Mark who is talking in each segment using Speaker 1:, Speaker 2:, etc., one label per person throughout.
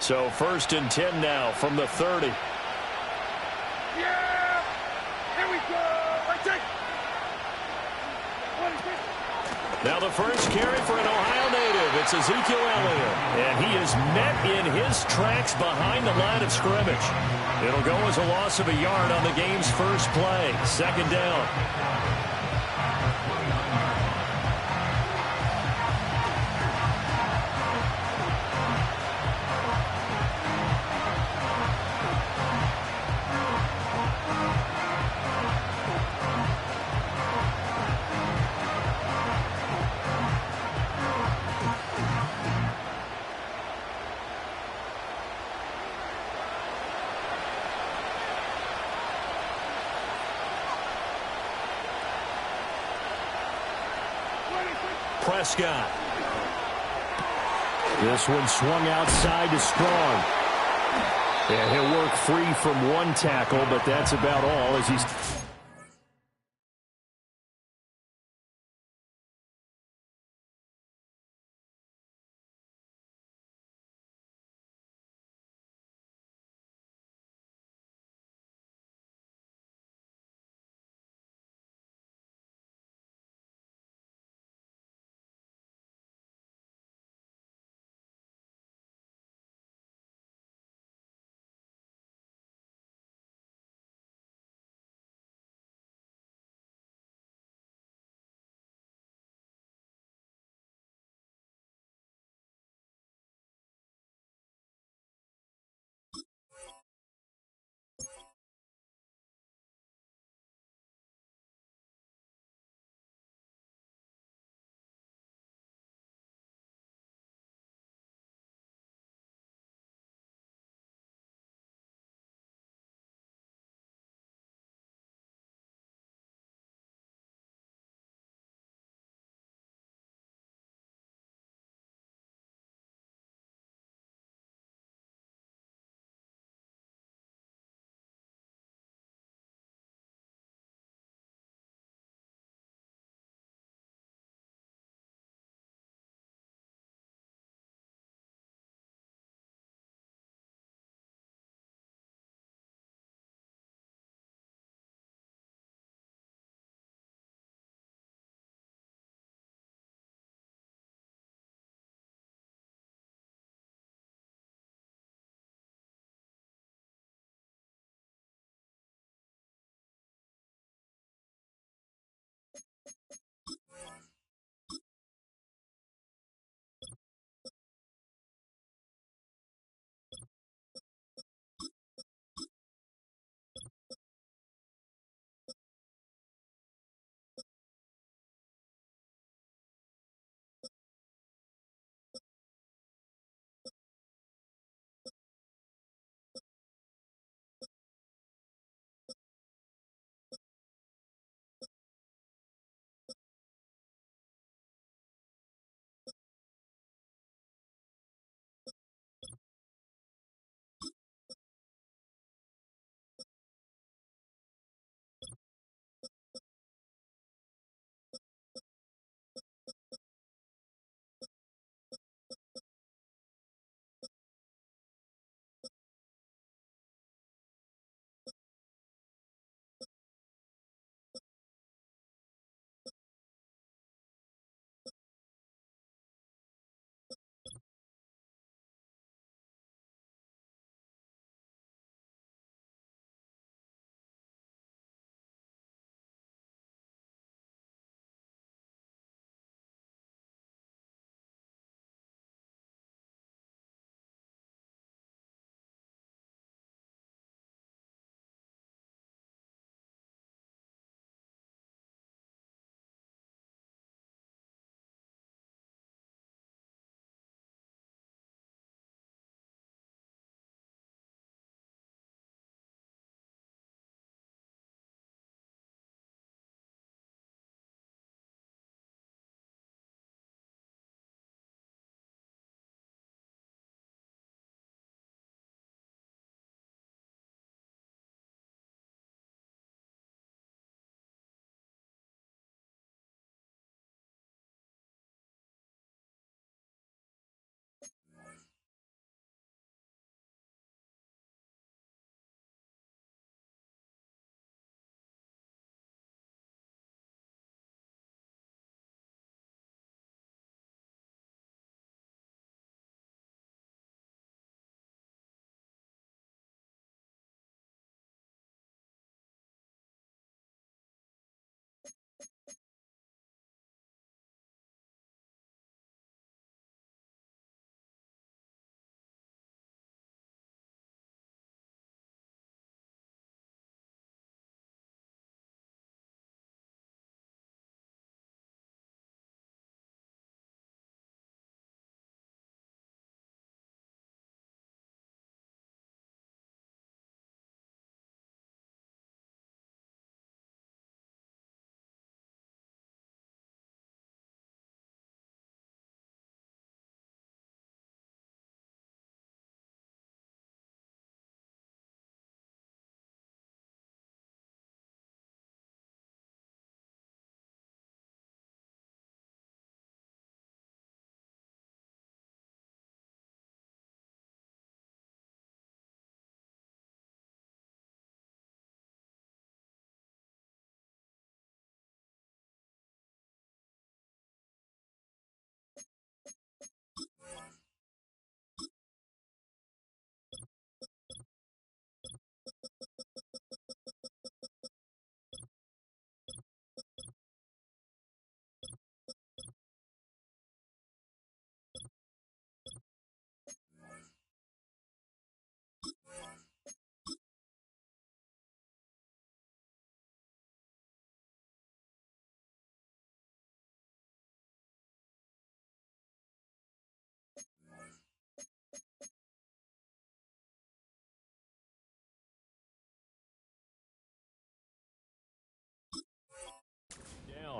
Speaker 1: So 1st and 10 now from the 30.
Speaker 2: Yeah! Here we go!
Speaker 1: Now the first carry for an Ohio native. It's Ezekiel Elliott. And he is met in his tracks behind the line of scrimmage. It'll go as a loss of a yard on the game's first play. 2nd down. Prescott. This one swung outside to Strong. And he'll work free from one tackle, but that's about all as he's...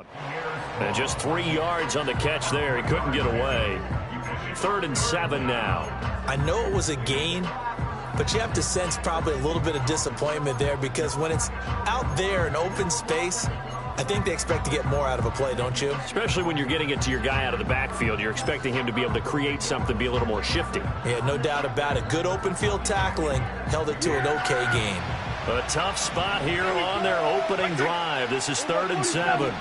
Speaker 1: down. And just 3 yards on the catch there. He couldn't get away. 3rd and 7 now.
Speaker 3: I know it was a gain, but you have to sense probably a little bit of disappointment there, because when it's out there in open space, I think they expect to get more out of a play, don't you?
Speaker 1: Especially when you're getting it to your guy out of the backfield. You're expecting him to be able to create something, be a little more shifty.
Speaker 3: Yeah, no doubt about it. Good open field tackling held it to an okay game.
Speaker 1: A tough spot here on their opening drive. This is 3rd and 7.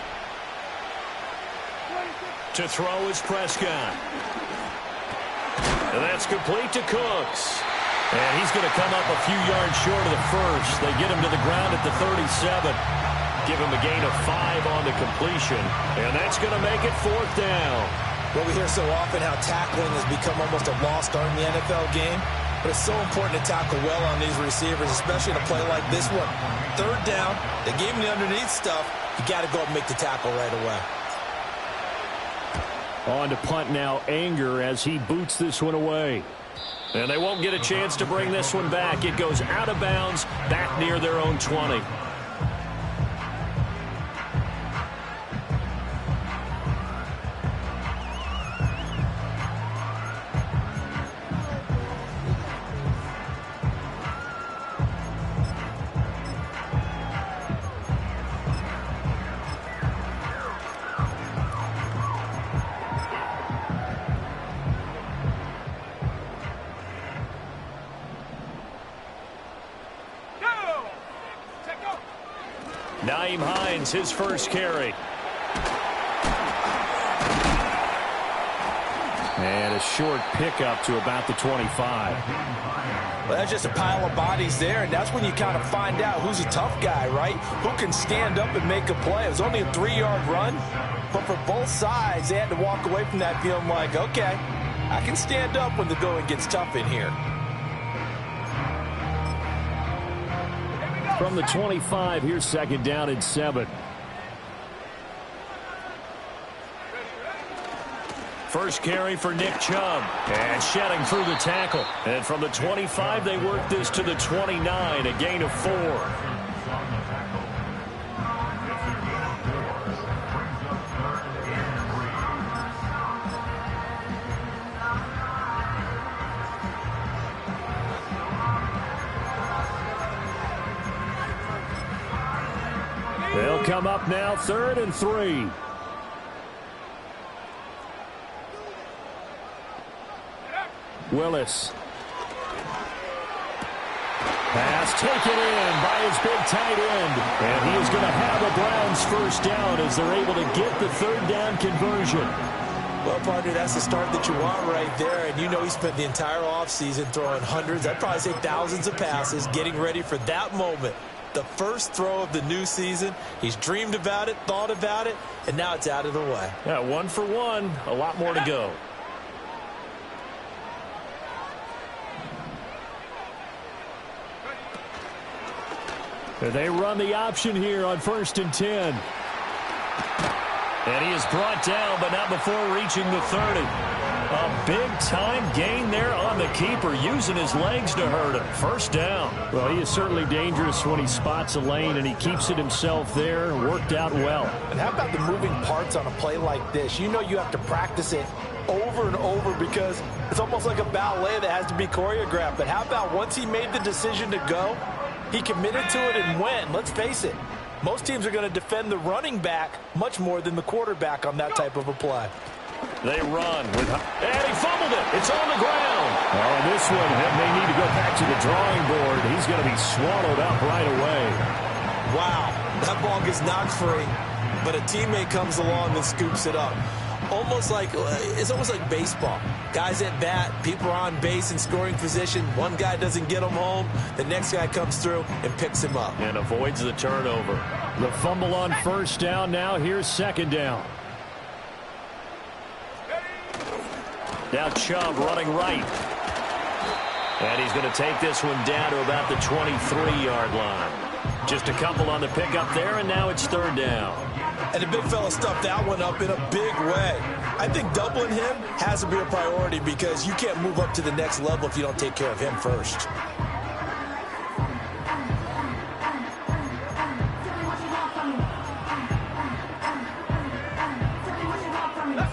Speaker 1: To throw is Prescott. And that's complete to Cooks. And he's going to come up a few yards short of the first. They get him to the ground at the 37. Give him a gain of 5 on the completion. And that's going to make it 4th down.
Speaker 3: Well, we hear so often how tackling has become almost a lost art in the NFL game. But it's so important to tackle well on these receivers, especially in a play like this one. 3rd down, they gave him the underneath stuff. You got to go up and make the tackle right away.
Speaker 1: On to punt now, Anger, as he boots this one away. And they won't get a chance to bring this one back. It goes out of bounds, back near their own 20. His first carry. And a short pickup to about the 25.
Speaker 3: Well, that's just a pile of bodies there, and that's when you kind of find out who's a tough guy, right? Who can stand up and make a play. It was only a 3-yard run, but for both sides, they had to walk away from that feeling like, okay, I can stand up when the going gets tough in here.
Speaker 1: From the 25, here's 2nd down and 7. First carry for Nick Chubb. And shedding through the tackle. And from the 25, they work this to the 29, a gain of 4. They'll come up now, 3rd and 3. Willis. Pass taken in by his big tight end. And he is going to have a Browns first down as they're able to get the 3rd down conversion.
Speaker 3: Well, partner, that's the start that you want right there. And you know he spent the entire offseason throwing hundreds, I'd probably say thousands of passes, getting ready for that moment. The first throw of the new season. He's dreamed about it, thought about it, and now it's out of the way.
Speaker 1: Yeah, 1 for 1. A lot more to go. They run the option here on 1st and 10. And he is brought down, but not before reaching the 30. A big-time gain there on the keeper, using his legs to hurt him. First down. Well, he is certainly dangerous when he spots a lane, and he keeps it himself there. Worked out well.
Speaker 3: And how about the moving parts on a play like this? You know you have to practice it over and over because it's almost like a ballet that has to be choreographed. But how about once he made the decision to go, he committed to it and went. Let's face it, most teams are going to defend the running back much more than the quarterback on that type of a play.
Speaker 1: They run. And he fumbled it. It's on the ground. Oh, this one may need to go back to the drawing board. He's going to be swallowed up right away.
Speaker 3: Wow, that ball gets knocked free, but a teammate comes along and scoops it up. It's almost like baseball. Guys at bat, people are on base in scoring position. One guy doesn't get him home. The next guy comes through and picks him up.
Speaker 1: And avoids the turnover. The fumble on first down now. Here's 2nd down. Now Chubb running right. And he's going to take this one down to about the 23-yard line. Just a couple on the pickup there, and now it's 3rd down.
Speaker 3: And the big fella stuffed that one up in a big way. I think doubling him has to be a priority because you can't move up to the next level if you don't take care of him first.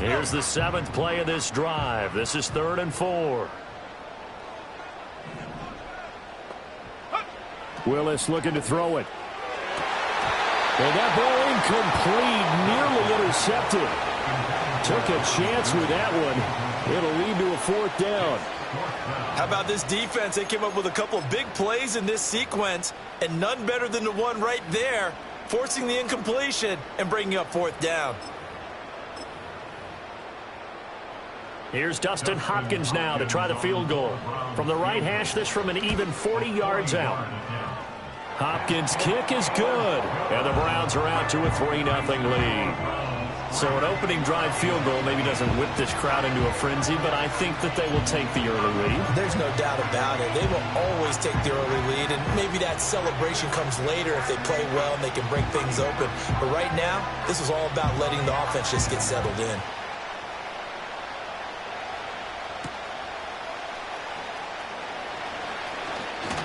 Speaker 1: Here's the 7th play of this drive. This is 3rd and 4. Willis looking to throw it. And that ball incomplete, nearly intercepted. Took a chance with that one. It'll lead to a 4th down.
Speaker 3: How about this defense? They came up with a couple of big plays in this sequence, and none better than the one right there, forcing the incompletion and bringing up 4th down.
Speaker 1: Here's Dustin Hopkins now to try the field goal. From the right hash, this from an even 40 yards out. Hopkins' kick is good, and the Browns are out to a 3-0 lead. So an opening drive field goal maybe doesn't whip this crowd into a frenzy, but I think that they will take the early lead.
Speaker 3: There's no doubt about it. They will always take the early lead, and maybe that celebration comes later if they play well and they can break things open. But right now, this is all about letting the offense just get settled in.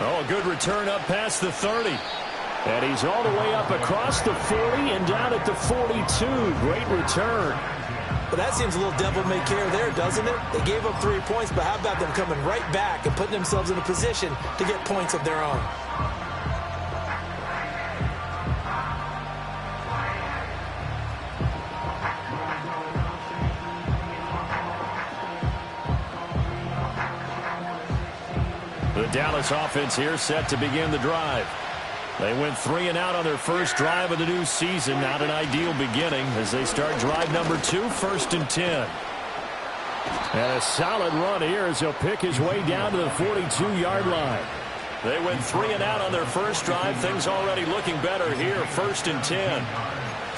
Speaker 1: Oh, a good return up past the 30. And he's all the way up across the 40 and down at the 42. Great return.
Speaker 3: But that seems a little devil-may-care there, doesn't it? They gave up 3 points, but how about them coming right back and putting themselves in a position to get points of their own?
Speaker 1: The Dallas offense here set to begin the drive. They went 3 and out on their first drive of the new season. Not an ideal beginning as they start drive number 2, 1st and 10. And a solid run here as he'll pick his way down to the 42-yard line. They went 3 and out on their first drive. Things already looking better here, 1st and 10.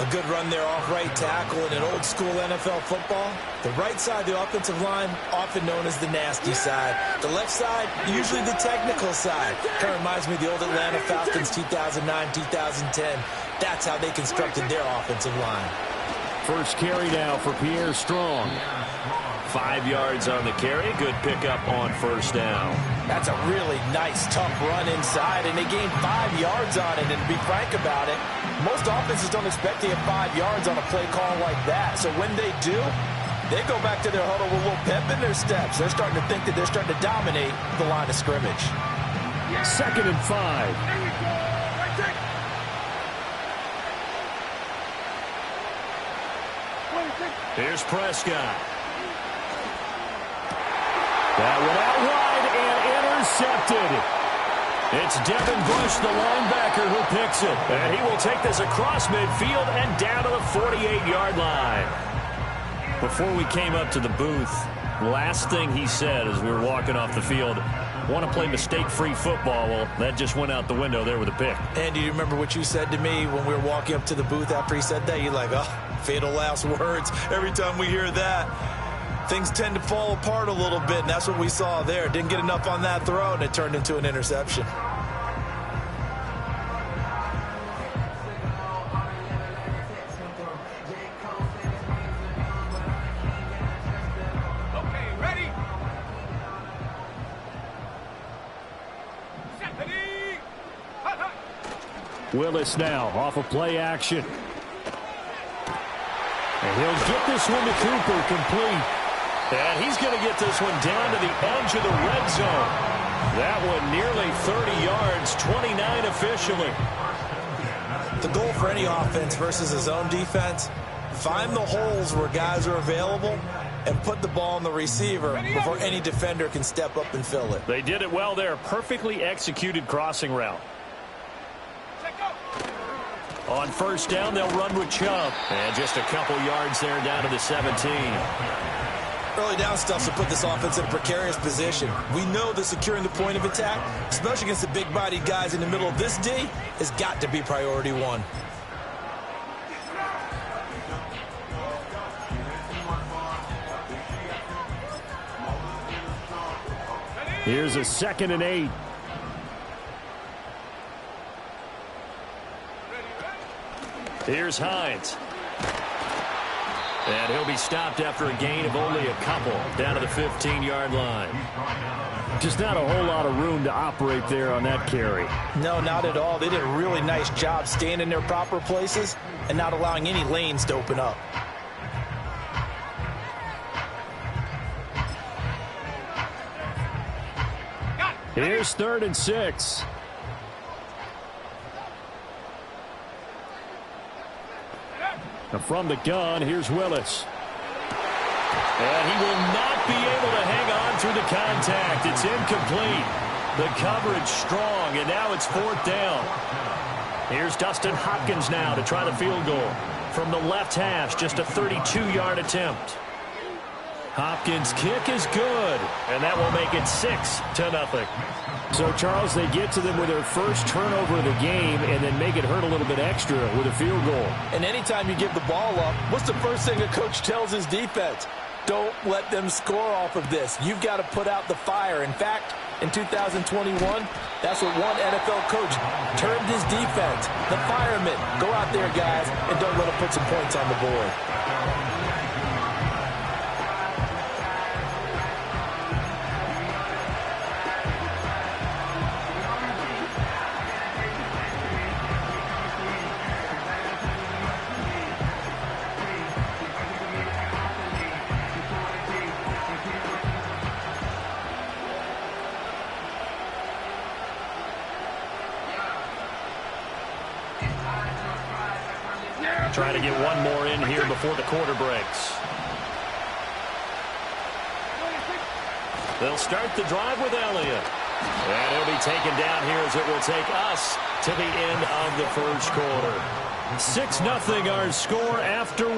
Speaker 3: A good run there off right tackle in an old-school NFL football. The right side of the offensive line, often known as the nasty side. The left side, usually the technical side. Kind of reminds me of the old Atlanta Falcons 2009-2010. That's how they constructed their offensive line.
Speaker 1: First carry now for Pierre Strong. 5 yards on the carry. Good pickup on 1st down.
Speaker 3: That's a really nice, tough run inside, and they gained 5 yards on it. And to be frank about it, most offenses don't expect to get 5 yards on a play call like that. So when they do, they go back to their huddle with a little pep in their steps. They're starting to think that they're starting to dominate the line of scrimmage.
Speaker 1: 2nd and 5.
Speaker 2: There we go. Right there.
Speaker 1: Here's Prescott. That one out wide and intercepted. It's Devin Bush, the linebacker, who picks it. And he will take this across midfield and down to the 48-yard line. Before we came up to the booth, last thing he said as we were walking off the field, want to play mistake-free football. Well, that just went out the window there with a pick.
Speaker 3: And do you remember what you said to me when we were walking up to the booth after he said that? You're like, oh, fatal last words. Every time we hear that, things tend to fall apart a little bit, and that's what we saw there. Didn't get enough on that throw, and it turned into an interception.
Speaker 2: Okay, ready?
Speaker 1: Willis now off of play action. And he'll get this one to Cooper complete. And he's going to get this one down to the edge of the red zone. That one nearly 30 yards, 29 officially.
Speaker 3: The goal for any offense versus a zone defense, find the holes where guys are available and put the ball on the receiver before any defender can step up and fill it.
Speaker 1: They did it well there. Perfectly executed crossing route. On 1st down, they'll run with Chubb. And just a couple yards there down to the 17.
Speaker 3: Early down stuff to put this offense in a precarious position. We know that securing the point of attack, especially against the big-bodied guys in the middle of this D, has got to be priority one.
Speaker 1: Here's a 2nd and 8. Here's Hines. And he'll be stopped after a gain of only a couple down to the 15-yard line. Just not a whole lot of room to operate there on that carry.
Speaker 3: No, not at all. They did a really nice job staying in their proper places and not allowing any lanes to open up.
Speaker 1: Here's 3rd and 6. From the gun, here's Willis. And he will not be able to hang on through the contact. It's incomplete. The coverage strong, and now it's 4th down. Here's Dustin Hopkins now to try the field goal. From the left hash, just a 32-yard attempt. Hopkins' kick is good, and that will make it 6-0. So, Charles, they get to them with their first turnover of the game and then make it hurt a little bit extra with a field goal.
Speaker 3: And anytime you give the ball up, what's the first thing a coach tells his defense? Don't let them score off of this. You've got to put out the fire. In fact, in 2021, that's what one NFL coach termed his defense. The firemen. Go out there, guys, and don't let them put some points on the board.
Speaker 1: Trying to get one more in here before the quarter breaks. They'll start the drive with Elliott. And he'll be taken down here as it will take us to the end of the first quarter. 6-0 our score after 1.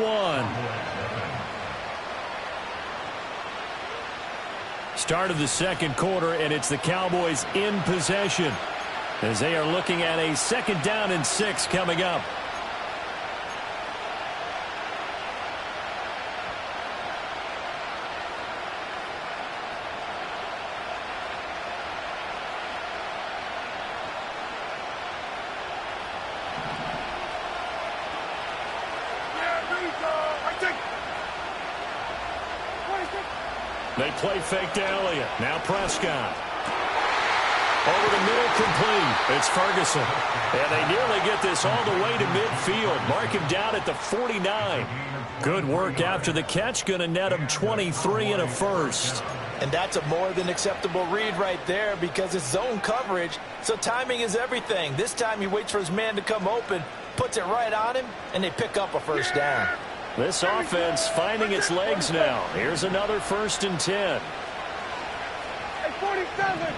Speaker 1: Start of the second quarter, and it's the Cowboys in possession as they are looking at a 2nd down and 6 coming up. They play fake to Elliott. Now Prescott. Over the middle, complete. It's Ferguson. And they nearly get this all the way to midfield. Mark him down at the 49. Good work after the catch. Going to net him 23 and a first.
Speaker 3: And that's a more than acceptable read right there because it's zone coverage, so timing is everything. This time he waits for his man to come open, puts it right on him, and they pick up a first down.
Speaker 1: This offense finding its legs now. Here's another 1st and 10.
Speaker 2: Hey, 47.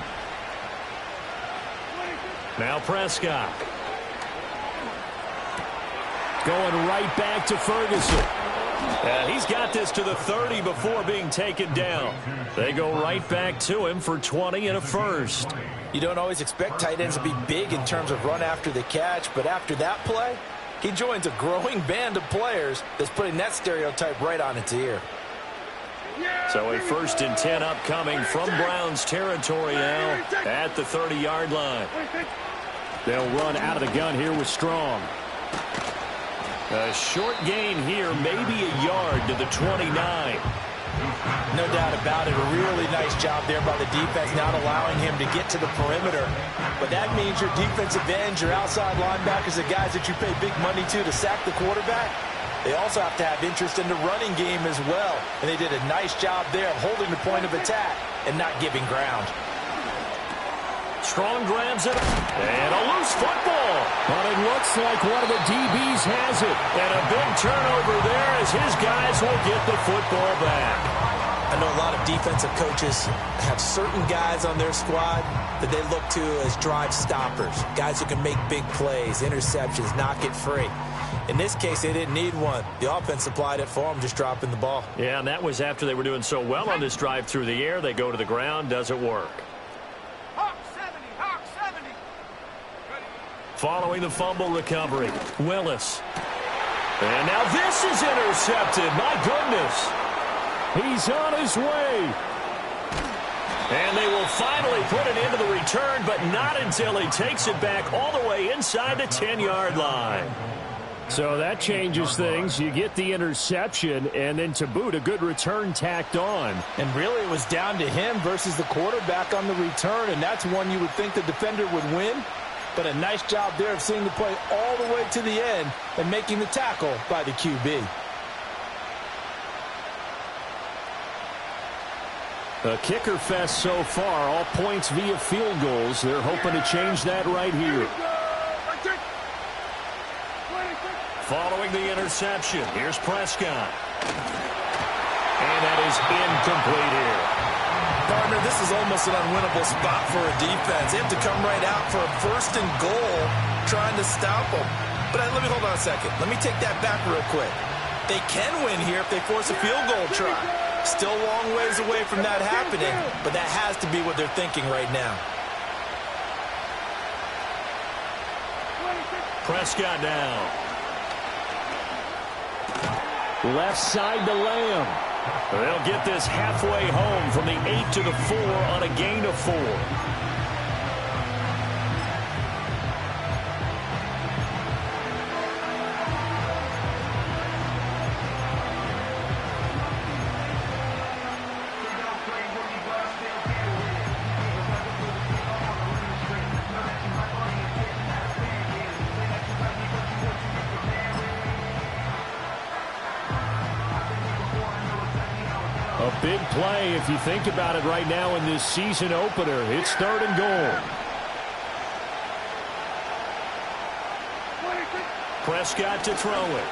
Speaker 1: Now Prescott. Going right back to Ferguson. And he's got this to the 30 before being taken down. They go right back to him for 20 and a first.
Speaker 3: You don't always expect tight ends to be big in terms of run after the catch, but after that play, he joins a growing band of players that's putting that stereotype right on its ear.
Speaker 1: So a 1st and 10 upcoming from Browns territory now at the 30-yard line. They'll run out of the gun here with Strong. A short gain here, maybe a yard to the 29.
Speaker 3: No doubt about it. A really nice job there by the defense, not allowing him to get to the perimeter. But that means your defensive ends, your outside linebackers, the guys that you pay big money to sack the quarterback, they also have to have interest in the running game as well. And they did a nice job there of holding the point of attack and not giving ground.
Speaker 1: Strong grabs it, and a loose football. But it looks like one of the DBs has it. And a big turnover there as his guys will get the football back.
Speaker 3: I know a lot of defensive coaches have certain guys on their squad that they look to as drive stoppers, guys who can make big plays, interceptions, knock it free. In this case, they didn't need one. The offense supplied it for them, just dropping the ball.
Speaker 1: Yeah, and that was after they were doing so well on this drive through the air. They go to the ground, doesn't work. Following the fumble recovery, Willis. And now this is intercepted. My goodness. He's on his way. And they will finally put it into the return, but not until he takes it back all the way inside the 10-yard line. So that changes things. You get the interception, and then to boot, a good return tacked on.
Speaker 3: And really it was down to him versus the quarterback on the return, and that's one you would think the defender would win. But a nice job there of seeing the play all the way to the end and making the tackle by the QB.
Speaker 1: A kicker fest so far, all points via field goals. They're hoping to change that right here. Following the interception, here's Prescott. And that is incomplete here.
Speaker 3: Partner, this is almost an unwinnable spot for a defense. They have to come right out for a 1st and goal trying to stop them. But let me hold on a second. Let me take that back real quick. They can win here if they force a field goal try. Still a long ways away from that happening, but that has to be what they're thinking right now.
Speaker 1: Prescott now. Left side to Lamb. They'll get this halfway home from the 8 to the 4 on a gain of 4. A big play if you think about it right now in this season opener. It's 3rd and goal. Prescott to throw it.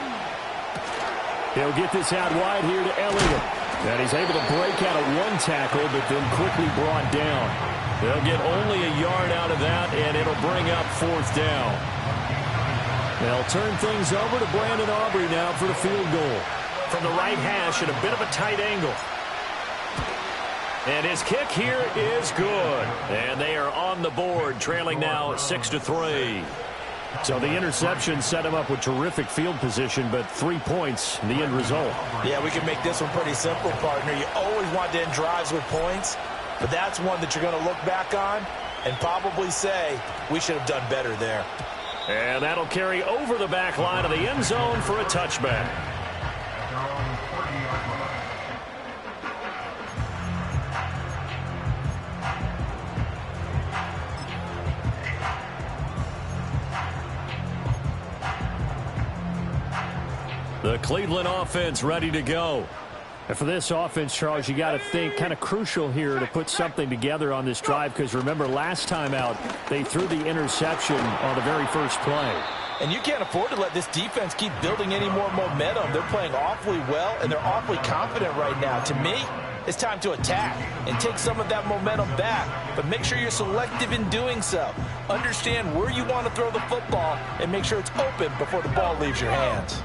Speaker 1: He'll get this out wide here to Elliott. And he's able to break out of 1 tackle, but then quickly brought down. They'll get only a yard out of that, and it'll bring up 4th down. They'll turn things over to Brandon Aubrey now for the field goal. From the right hash at a bit of a tight angle. And his kick here is good. And they are on the board, trailing now 6-3. So the interception set him up with terrific field position, but 3 points, the end result.
Speaker 3: Yeah, we can make this one pretty simple, partner. You always want to end drives with points, but that's one that you're going to look back on and probably say, we should have done better there.
Speaker 1: And that'll carry over the back line of the end zone for a touchback. The Cleveland offense ready to go. And for this offense, Charles, you got to think kind of crucial here to put something together on this drive, because remember last time out they threw the interception on the very first play.
Speaker 3: And you can't afford to let this defense keep building any more momentum. They're playing awfully well, and they're awfully confident right now. To me, it's time to attack and take some of that momentum back. But make sure you're selective in doing so. Understand where you want to throw the football and make sure it's open before the ball leaves your hands.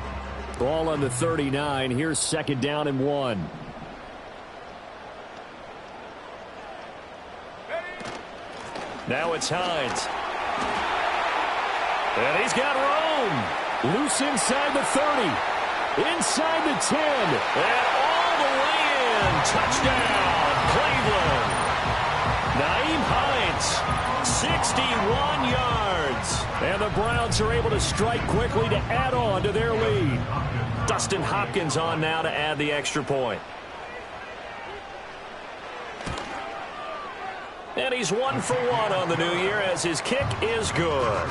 Speaker 1: Ball on the 39. Here's 2nd down and 1. Now it's Hines. And he's got room. Loose inside the 30. Inside the 10. And all the way in. Touchdown, Cleveland. Nyheim Hines, 61 yards. And the Browns are able to strike quickly to add on to their lead. Dustin Hopkins on now to add the extra point. And he's 1 for 1 on the new year as his kick is good.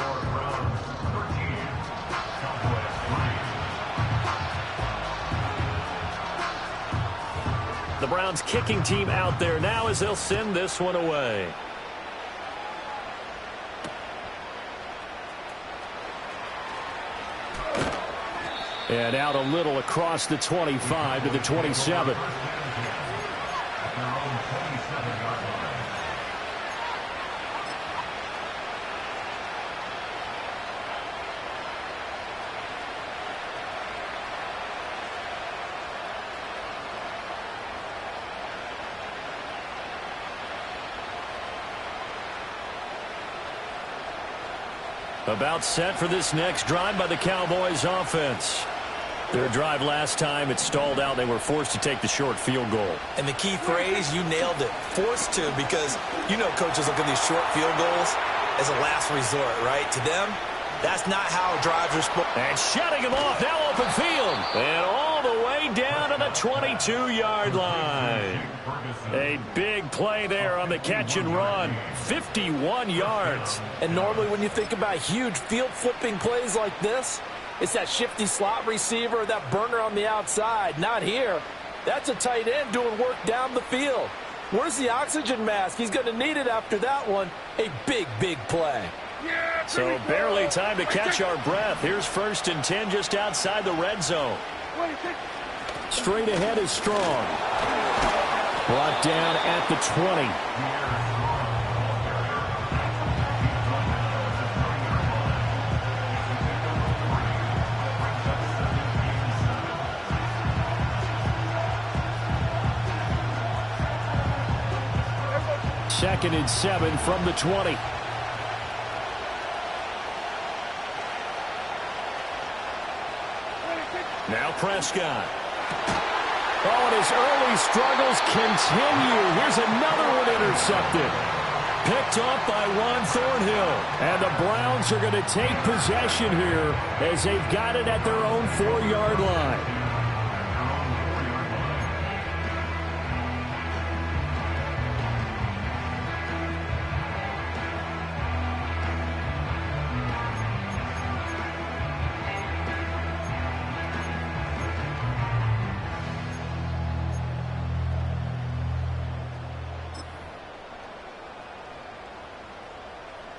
Speaker 1: The Browns kicking team out there now as they'll send this one away. And out a little across the 25 to the 27. About set for this next drive by the Cowboys offense. Their drive last time, it stalled out. They were forced to take the short field goal.
Speaker 3: And the key phrase, you nailed it. Forced to, because you know coaches look at these short field goals as a last resort, right? To them, that's not how drives are supposed.
Speaker 1: And shutting him off, now open field. And all the way down to the 22-yard line. A big play there on the catch and run. 51 yards.
Speaker 3: And normally when you think about huge field-flipping plays like this, it's that shifty slot receiver, that burner on the outside. Not here. That's a tight end doing work down the field. Where's the oxygen mask? He's going to need it after that one. A big, big play.
Speaker 1: So barely time to catch our breath. Here's 1st and 10 just outside the red zone. Straight ahead is Strong. Brought down at the 20. Second and 7 from the 20. Now Prescott. Oh, and his early struggles continue. Here's another one intercepted. Picked off by Juan Thornhill. And the Browns are going to take possession here as they've got it at their own 4-yard line.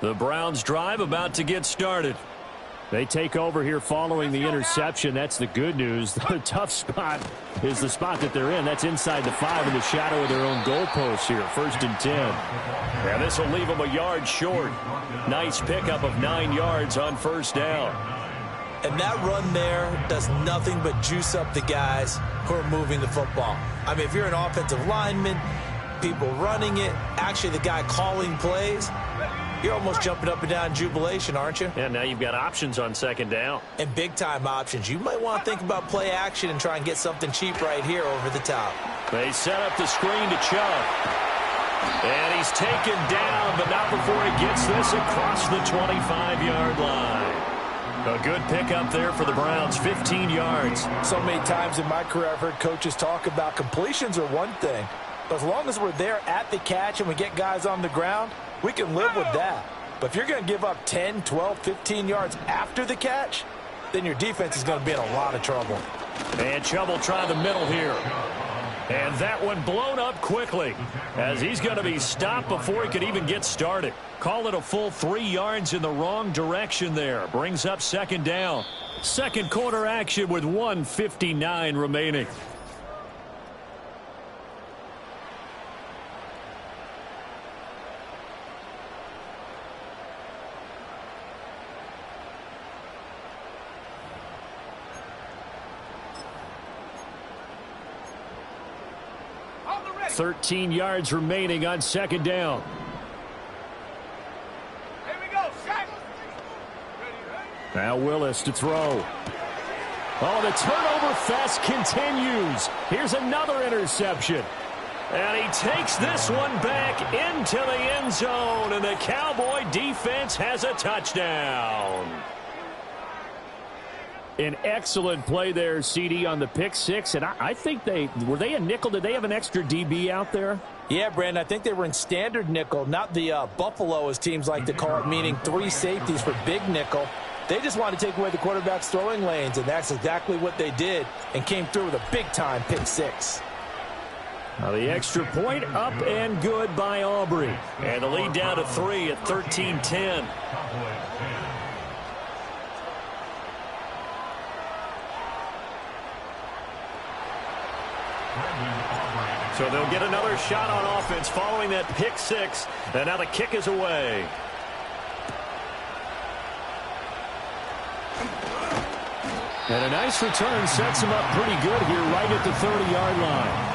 Speaker 1: The Browns drive about to get started. They take over here following the interception. That's the good news. The tough spot is the spot that they're in. That's inside the 5 in the shadow of their own goalposts here. 1st and 10. And this will leave them a yard short. Nice pickup of 9 yards on 1st down.
Speaker 3: And that run there does nothing but juice up the guys who are moving the football. I mean, if you're an offensive lineman, people running it, actually the guy calling plays, you're almost jumping up and down in jubilation, aren't you?
Speaker 1: Yeah, now you've got options on 2nd down.
Speaker 3: And big-time options. You might want to think about play action and try and get something cheap right here over the top.
Speaker 1: They set up the screen to Chubb. And he's taken down, but not before he gets this across the 25-yard line. A good pickup there for the Browns, 15 yards.
Speaker 3: So many times in my career I've heard coaches talk about completions are one thing. But as long as we're there at the catch and we get guys on the ground, we can live with that. But if you're going to give up 10, 12, 15 yards after the catch, then your defense is going to be in a lot of trouble.
Speaker 1: And Chubb will try the middle here. And that one blown up quickly as he's going to be stopped before he could even get started. Call it a full 3 yards in the wrong direction there. Brings up 2nd down. 2nd quarter action with 1:59 remaining.
Speaker 2: Ready.
Speaker 1: 13 yards remaining on 2nd down.
Speaker 2: Here we go. Set.
Speaker 1: Now Willis to throw. Oh, the turnover fest continues. Here's another interception. And he takes this one back into the end zone, and the Cowboy defense has a touchdown. An excellent play there, CD, on the pick six. And I think were they a nickel? Did they have an extra DB out there?
Speaker 3: Yeah, Brandon, I think they were in standard nickel, not the Buffalo, as teams like to call it, meaning 3 safeties for big nickel. They just wanted to take away the quarterback's throwing lanes, and that's exactly what they did and came through with a big-time pick six.
Speaker 1: Now the extra point up and good by Aubrey. And the lead down to 3 at 13-10. So they'll get another shot on offense following that pick six. And now the kick is away. And a nice return sets him up pretty good here right at the 30-yard line.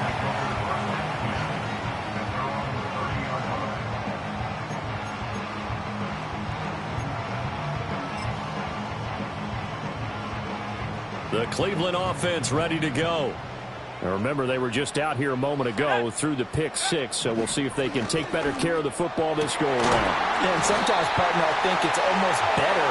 Speaker 1: The Cleveland offense ready to go. Now remember, they were just out here a moment ago through the pick six, so we'll see if they can take better care of the football this go-around.
Speaker 3: Yeah, and sometimes, partner, I think it's almost better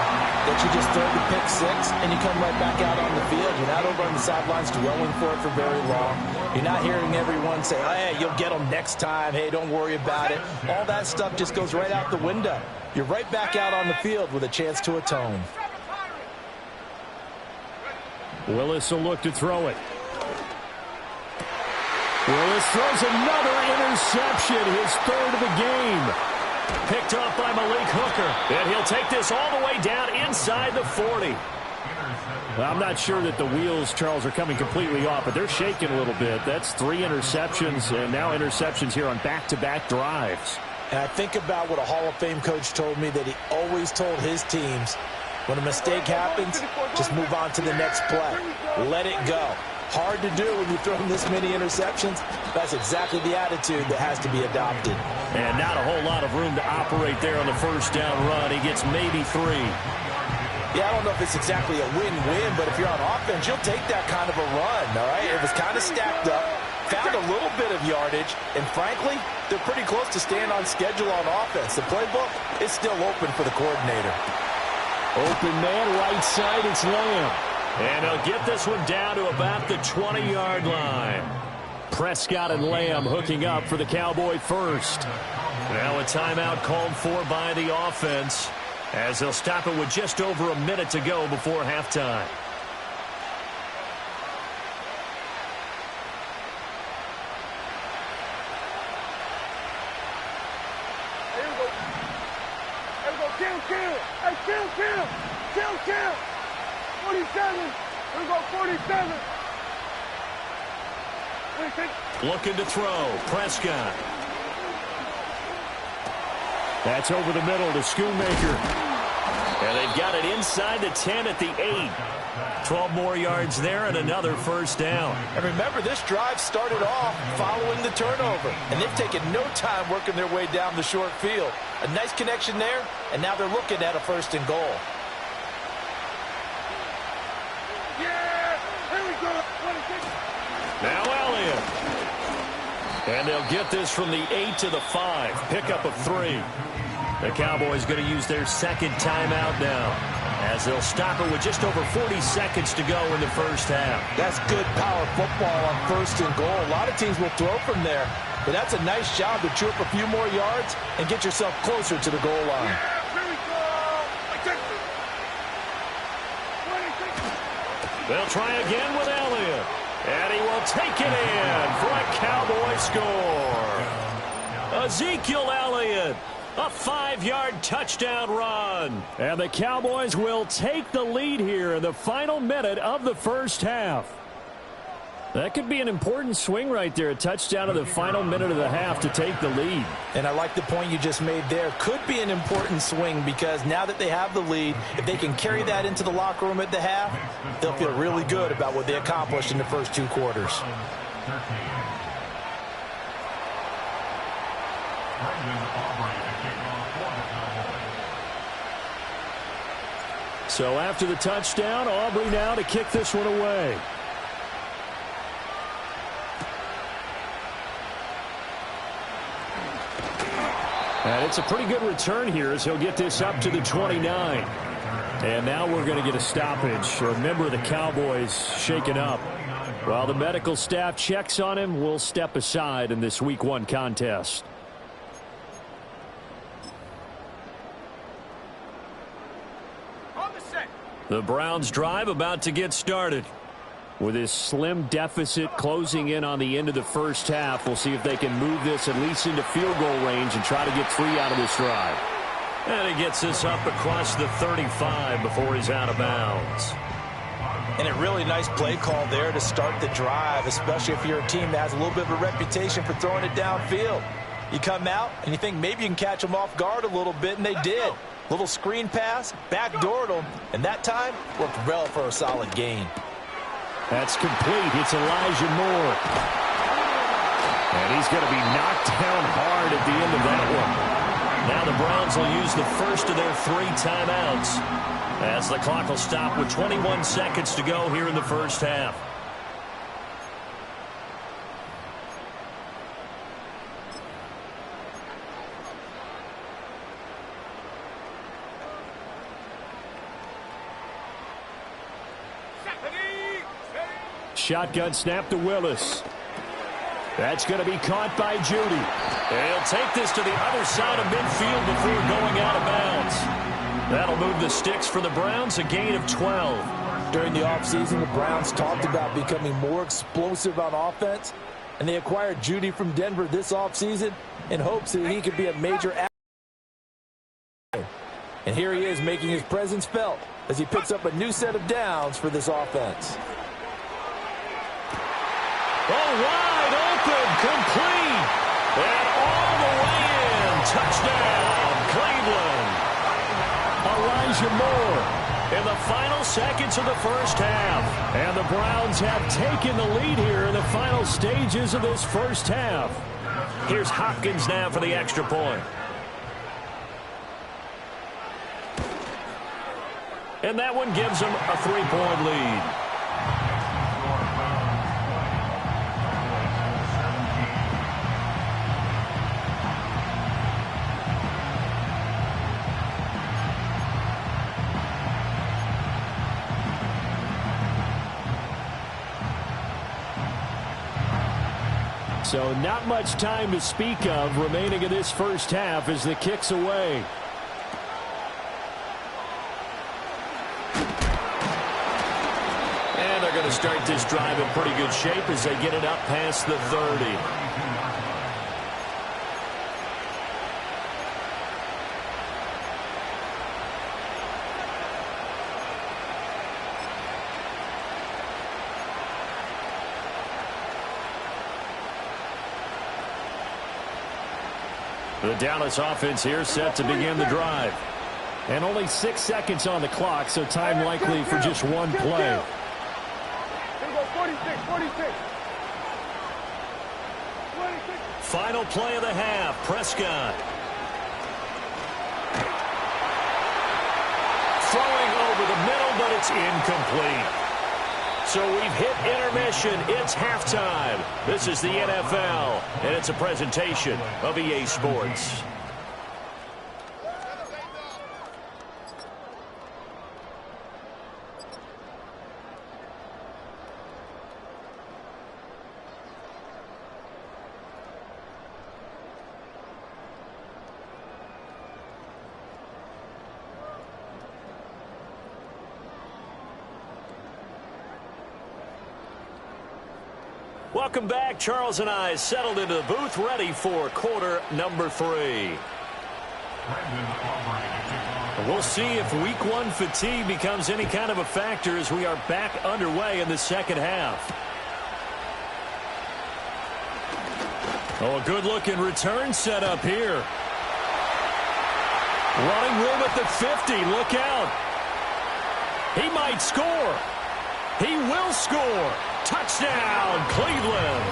Speaker 3: that you just throw the pick six and you come right back out on the field. You're not over on the sidelines dwelling for it for very long. You're not hearing everyone say, oh, hey, you'll get them next time. Hey, don't worry about it. All that stuff just goes right out the window. You're right back out on the field with a chance to atone.
Speaker 1: Willis will look to throw it. Willis throws another interception, his third of the game. Picked off by Malik Hooker. And he'll take this all the way down inside the 40. Well, I'm not sure that the wheels, Charles, are coming completely off, but they're shaking a little bit. That's 3 interceptions, and now interceptions here on back-to-back drives.
Speaker 3: And I think about what a Hall of Fame coach told me, that he always told his teams, when a mistake happens, just move on to the next play. Let it go. Hard to do when you throw this many interceptions. That's exactly the attitude that has to be adopted.
Speaker 1: And not a whole lot of room to operate there on the first down run. He gets maybe 3.
Speaker 3: Yeah, I don't know if it's exactly a win-win, but if you're on offense, you'll take that kind of a run, all right? It was kind of stacked up, found a little bit of yardage, and frankly, they're pretty close to staying on schedule on offense. The playbook is still open for the coordinator.
Speaker 1: Open man, right side, it's Lamb. And he'll get this one down to about the 20-yard line. Prescott and Lamb hooking up for the Cowboy first. Now a timeout called for by the offense, as they'll stop it with just over a minute to go before halftime.
Speaker 2: Here we go. Here we go. Kill. Hey, kill. 47. Here we go, 47.
Speaker 1: Looking to throw. Prescott. That's over the middle to Schoonmaker. And they've got it inside the 10 at the 8. 12 more yards there and another first down.
Speaker 3: And remember, this drive started off following the turnover, and they've taken no time working their way down the short field. A nice connection there, and now they're looking at a 1st and goal.
Speaker 2: Yeah, here we go. 26.
Speaker 1: Now Elliott. And they'll get this from the 8 to the 5. Pickup of 3. The Cowboys going to use their second timeout now, as they'll stop it with just over 40 seconds to go in the first half.
Speaker 3: That's good power football on 1st and goal. A lot of teams will throw from there, but that's a nice job to chew up a few more yards and get yourself closer to the goal line.
Speaker 2: Yeah, here we go. 26.
Speaker 1: They'll try again with Elliott. And he will take it in for a Cowboy score. Ezekiel Elliott, a 5-yard touchdown run. And the Cowboys will take the lead here in the final minute of the first half. That could be an important swing right there. A touchdown in the final minute of the half to take the lead.
Speaker 3: And I like the point you just made there. Could be an important swing, because now that they have the lead, if they can carry that into the locker room at the half, they'll feel really good about what they accomplished in the first 2 quarters.
Speaker 1: So after the touchdown, Aubrey now to kick this one away. And it's a pretty good return here, as he'll get this up to the 29. And now we're going to get a stoppage. A member of the Cowboys shaken up. While the medical staff checks on him, we'll step aside in this Week 1 contest.
Speaker 2: On the set.
Speaker 1: The Browns drive about to get started. With this slim deficit closing in on the end of the first half, we'll see if they can move this at least into field goal range and try to get 3 out of this drive. And he gets this up across the 35 before he's out of bounds.
Speaker 3: And a really nice play call there to start the drive, especially if you're a team that has a little bit of a reputation for throwing it downfield. You come out and you think maybe you can catch them off guard a little bit, and they did. Little screen pass, backdoored them, and that time worked well for a solid gain.
Speaker 1: That's complete. It's Elijah Moore. And he's going to be knocked down hard at the end of that one. Now the Browns will use the first of their 3 timeouts, as the clock will stop with 21 seconds to go here in the first half. Shotgun snap to Willis. That's going to be caught by Judy. He'll take this to the other side of midfield before going out of bounds. That'll move the sticks for the Browns, a gain of 12.
Speaker 3: During the offseason, the Browns talked about becoming more explosive on offense. And they acquired Judy from Denver this offseason in hopes that he could be a major asset. And here he is making his presence felt as he picks up a new set of downs for this offense.
Speaker 1: Oh, wide open, complete, and all the way in. Touchdown, Cleveland. Elijah Moore in the final seconds of the first half. And the Browns have taken the lead here in the final stages of this first half. Here's Hopkins now for the extra point. And that one gives them a 3-point lead. So not much time to speak of remaining in this first half as the kick's away. And they're going to start this drive in pretty good shape as they get it up past the 30. The Dallas offense here set to begin the drive. And only 6 seconds on the clock, so time likely for just one play.
Speaker 2: 46.
Speaker 1: Final play of the half, Prescott. Throwing over the middle, but it's incomplete. So we've hit intermission. It's halftime. This is the NFL, and it's a presentation of EA Sports. Welcome back. Charles and I settled into the booth, ready for quarter number 3. We'll see if week 1 fatigue becomes any kind of a factor as we are back underway in the second half. Oh, a good-looking return set up here. Running room at the 50. Look out. He might score. He will score. Touchdown, Cleveland.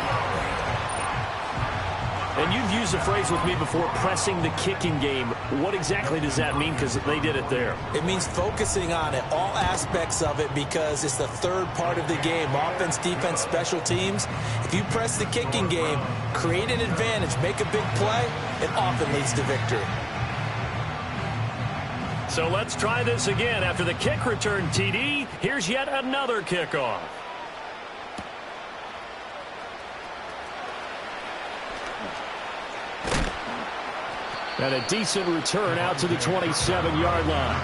Speaker 1: And you've used the phrase with me before, pressing the kicking game. What exactly does that mean? Because they did it there.
Speaker 3: It means focusing on it, all aspects of it, because it's the third part of the game. Offense, defense, special teams. If you press the kicking game, create an advantage, make a big play, it often leads to victory.
Speaker 1: So let's try this again. After the kick return, TD, here's yet another kickoff. And a decent return out to the 27-yard line.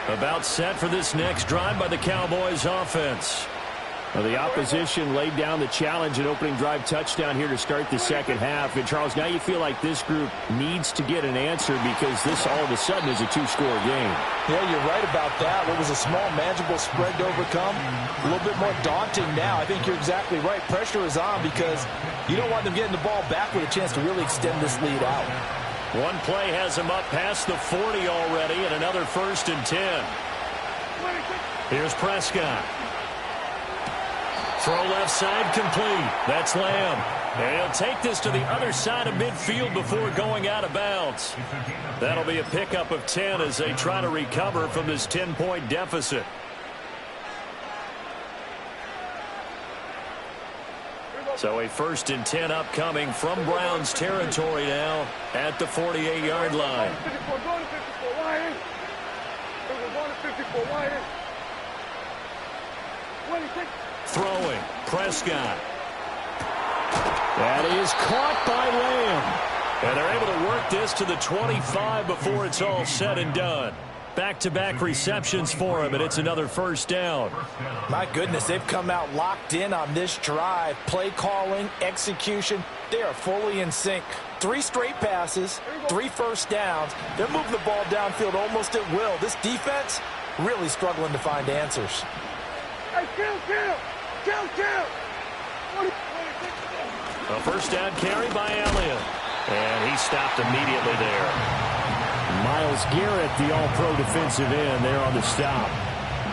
Speaker 1: About set for this next drive by the Cowboys offense. Well, the opposition laid down the challenge and opening drive touchdown here to start the second half. And, Charles, now you feel like this group needs to get an answer because this all of a sudden is a 2-score game.
Speaker 3: Yeah, you're right about that. What was a small, manageable spread to overcome, a little bit more daunting now. I think you're exactly right. Pressure is on because you don't want them getting the ball back with a chance to really extend this lead out.
Speaker 1: One play has them up past the 40 already, and another 1st and 10. Here's Prescott. Throw left side complete. That's Lamb. And he'll take this to the other side of midfield before going out of bounds. That'll be a pickup of 10 as they try to recover from this 10-point deficit. So a 1st and 10 upcoming from Browns territory now at the 48-yard line. Throwing, Prescott. That is caught by Lamb. And they're able to work this to the 25 before it's all said and done. Back-to-back receptions for him, and it's another first down.
Speaker 3: My goodness, they've come out locked in on this drive. Play calling, execution, they are fully in sync. 3 straight passes, 3 first downs. They're moving the ball downfield almost at will. This defense really struggling to find answers.
Speaker 2: Hey, kill.
Speaker 1: A first down carry by Elliott. And he stopped immediately there. Myles Garrett, the all-pro defensive end, there on the stop.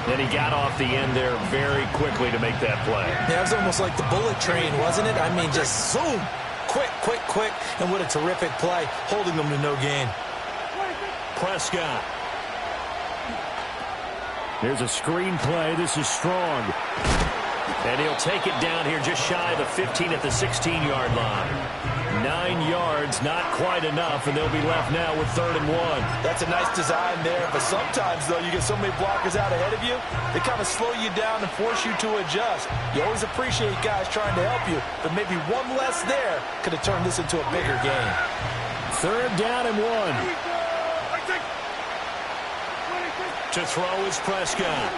Speaker 1: And he got off the end there very quickly to make that play.
Speaker 3: Yeah, it was almost like the bullet train, wasn't it? I mean, just zoom. Quick. And what a terrific play, holding them to no gain.
Speaker 1: Prescott. There's a screen play. This is Strong. And he'll take it down here just shy of the 15 at the 16-yard line. 9 yards, not quite enough, and they'll be left now with 3rd and 1.
Speaker 3: That's a nice design there, but sometimes, though, you get so many blockers out ahead of you, they kind of slow you down and force you to adjust. You always appreciate guys trying to help you, but maybe one less there could have turned this into a bigger game.
Speaker 1: 3rd down and 1. To throw is Prescott.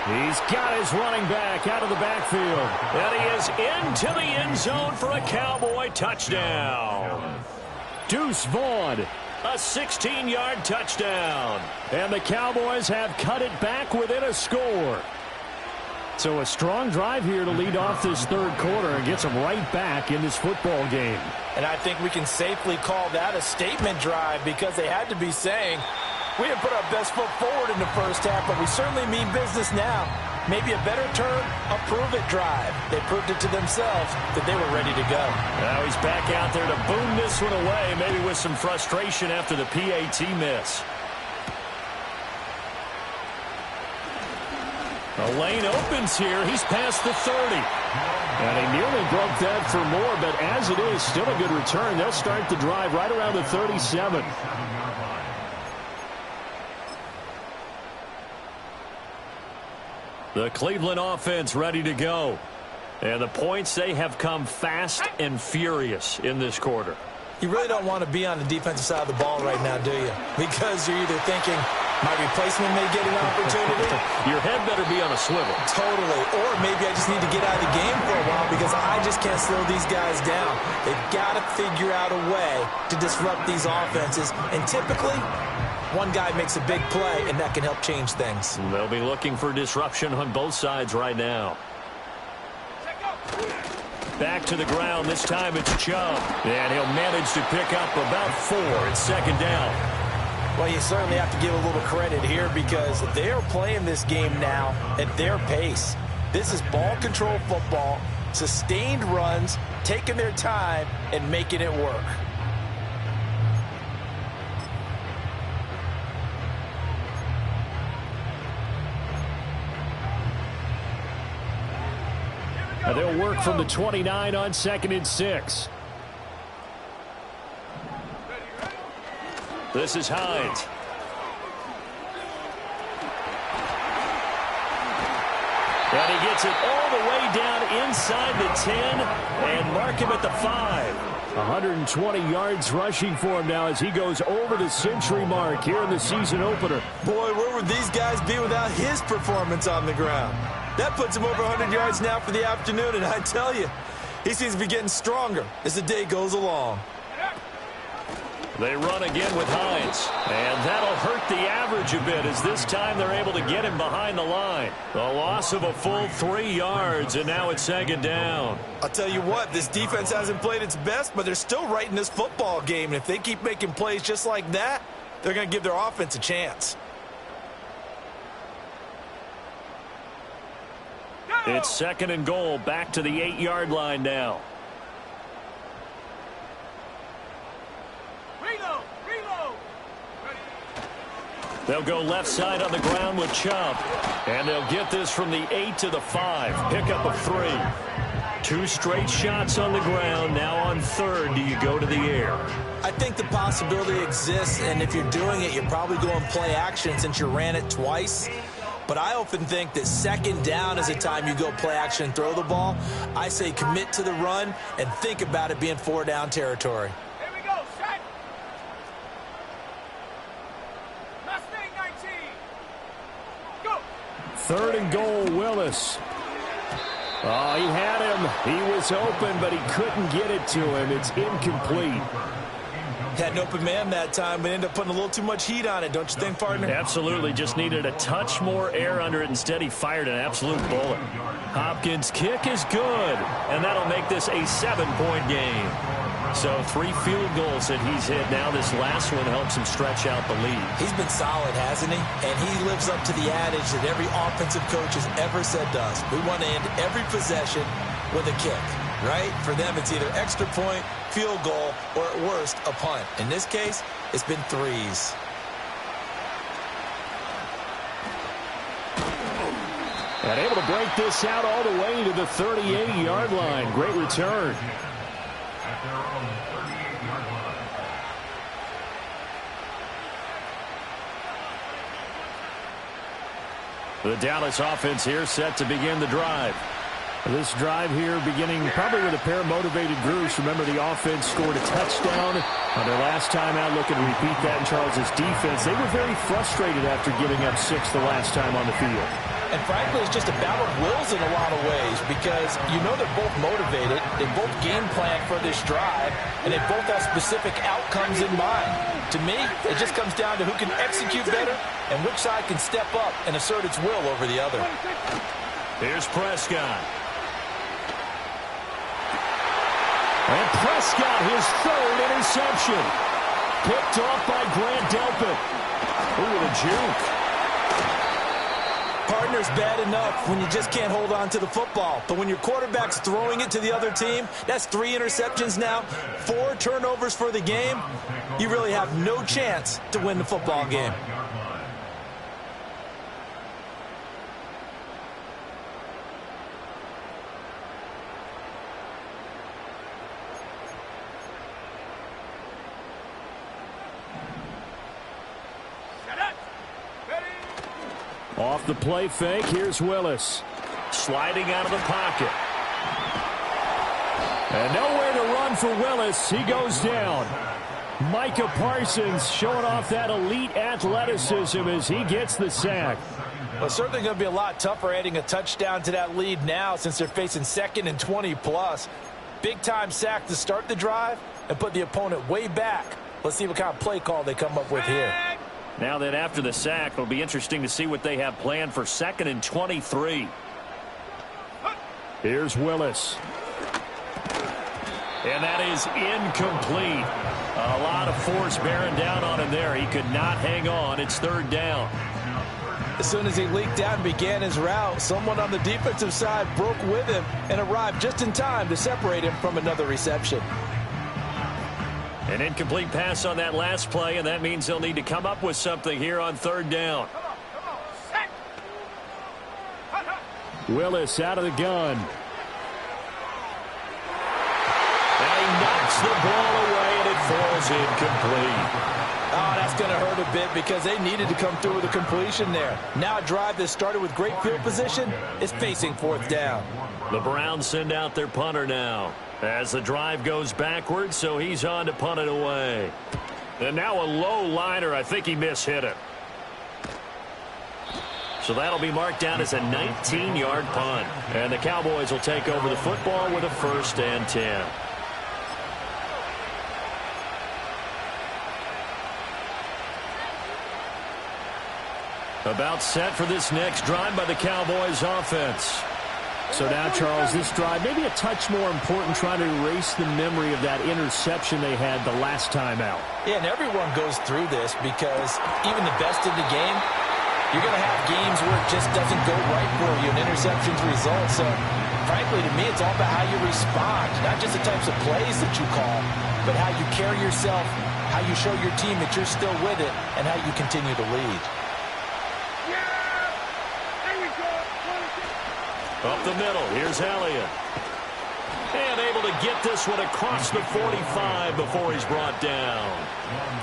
Speaker 1: He's got his running back out of the backfield. And he is into the end zone for a Cowboy touchdown. Deuce Vaughn, a 16-yard touchdown. And the Cowboys have cut it back within a score. So a strong drive here to lead off this 3rd quarter and gets them right back in this football game.
Speaker 3: And I think we can safely call that a statement drive because they had to be saying, we didn't put our best foot forward in the first half, but we certainly mean business now. Maybe a better term, a prove-it drive. They proved it to themselves that they were ready to go.
Speaker 1: Now he's back out there to boom this one away, maybe with some frustration after the PAT miss. The lane opens here. He's past the 30. And he nearly broke that for more, but as it is, still a good return. They'll start the drive right around the 37. The Cleveland offense ready to go. And the points, they have come fast and furious in this quarter.
Speaker 3: You really don't want to be on the defensive side of the ball right now, do you? Because you're either thinking, my replacement may get an opportunity.
Speaker 1: Your head better be on a swivel.
Speaker 3: Totally. Or maybe I just need to get out of the game for a while because I just can't slow these guys down. They've got to figure out a way to disrupt these offenses. And typically, one guy makes a big play, and that can help change things.
Speaker 1: They'll be looking for disruption on both sides right now. Back to the ground. This time it's Chubb. And he'll manage to pick up about 4. It's 2nd down.
Speaker 3: Well, you certainly have to give a little credit here because they are playing this game now at their pace. This is ball control football, sustained runs, taking their time, and making it work.
Speaker 1: They'll work from the 29 on 2nd and 6. This is Hines. And he gets it all the way down inside the 10 and mark him at the 5. 120 yards rushing for him now as he goes over the century mark here in the season opener.
Speaker 3: Boy, where would these guys be without his performance on the ground? That puts him over 100 yards now for the afternoon, and I tell you, he seems to be getting stronger as the day goes along.
Speaker 1: They run again with Hines, and that'll hurt the average a bit as this time they're able to get him behind the line. The loss of a full 3 yards, and now it's 2nd down.
Speaker 3: I'll tell you what, this defense hasn't played its best, but they're still right in this football game, and if they keep making plays just like that, they're going to give their offense a chance.
Speaker 1: It's 2nd and goal, back to the 8-yard line now. They'll go left side on the ground with Chubb. And they'll get this from the 8 to the 5. Pickup of 3. 2 straight shots on the ground. Now on 3rd, do you go to the air?
Speaker 3: I think the possibility exists, and if you're doing it, you're probably going play action since you ran it twice. But I often think that second down is a time you go play action and throw the ball. I say commit to the run and think about it being 4-down territory.
Speaker 2: Here we go, set. Mustang 19. Go.
Speaker 1: 3rd and goal, Willis. Oh, he had him. He was open, but he couldn't get it to him. It's incomplete.
Speaker 3: Had an open man that time, but ended up putting a little too much heat on it, don't you think, partner?
Speaker 1: Absolutely. Just needed a touch more air under it. Instead, he fired an absolute bullet. Hopkins' kick is good, and that'll make this a 7-point game. So 3 field goals that he's hit now. This last one helps him stretch out the lead.
Speaker 3: He's been solid, hasn't he? And he lives up to the adage that every offensive coach has ever said to us. We want to end every possession with a kick, right? For them, it's either extra point, field goal, or at worst, a punt. In this case, it's been 3s.
Speaker 1: And able to break this out all the way to the 38-yard line. Great return. The Dallas offense here set to begin the drive. This drive here beginning probably with a pair of motivated groups. Remember, the offense scored a touchdown on their last time out. Looking to repeat that in Charles' defense. They were very frustrated after giving up 6 the last time on the field.
Speaker 3: And frankly, it's just a battle of wills in a lot of ways because you know they're both motivated. They both game plan for this drive, and they both have specific outcomes in mind. To me, it just comes down to who can execute better and which side can step up and assert its will over the other.
Speaker 1: Here's Prescott. And Prescott, his 3rd interception. Picked off by Grant Delpit. Ooh, with a juke.
Speaker 3: Partner's bad enough when you just can't hold on to the football. But when your quarterback's throwing it to the other team, that's 3 interceptions now, 4 turnovers for the game. You really have no chance to win the football game.
Speaker 1: Off the play fake, here's Willis. Sliding out of the pocket. And nowhere to run for Willis. He goes down. Micah Parsons showing off that elite athleticism as he gets the sack.
Speaker 3: Well, it's certainly going to be a lot tougher adding a touchdown to that lead now since they're facing 2nd and 20+. Big-time sack to start the drive and put the opponent way back. Let's see what kind of play call they come up with here.
Speaker 1: Now that after the sack, it'll be interesting to see what they have planned for 2nd and 23. Here's Willis. And that is incomplete. A lot of force bearing down on him there. He could not hang on. It's 3rd down.
Speaker 3: As soon as he leaked out and began his route, someone on the defensive side broke with him and arrived just in time to separate him from another reception.
Speaker 1: An incomplete pass on that last play, and that means they'll need to come up with something here on 3rd down. Willis out of the gun. And he knocks the ball away, and it falls incomplete.
Speaker 3: Oh, that's going to hurt a bit because they needed to come through with a completion there. Now a drive that started with great field position is facing 4th down.
Speaker 1: The Browns send out their punter now as the drive goes backwards, so he's on to punt it away. And now a low liner. I think he mishit it. So that'll be marked down as a 19-yard punt. And the Cowboys will take over the football with a 1st and 10. About set for this next drive by the Cowboys offense. So now, Charles, this drive maybe a touch more important, trying to erase the memory of that interception they had the last time out.
Speaker 3: Yeah, and everyone goes through this because even the best in the game, you're going to have games where it just doesn't go right for you, and interceptions result. So, frankly, to me, it's all about how you respond, not just the types of plays that you call, but how you carry yourself, how you show your team that you're still with it, and how you continue to lead.
Speaker 1: Up the middle, here's Elliott. And able to get this one across the 45 before he's brought down.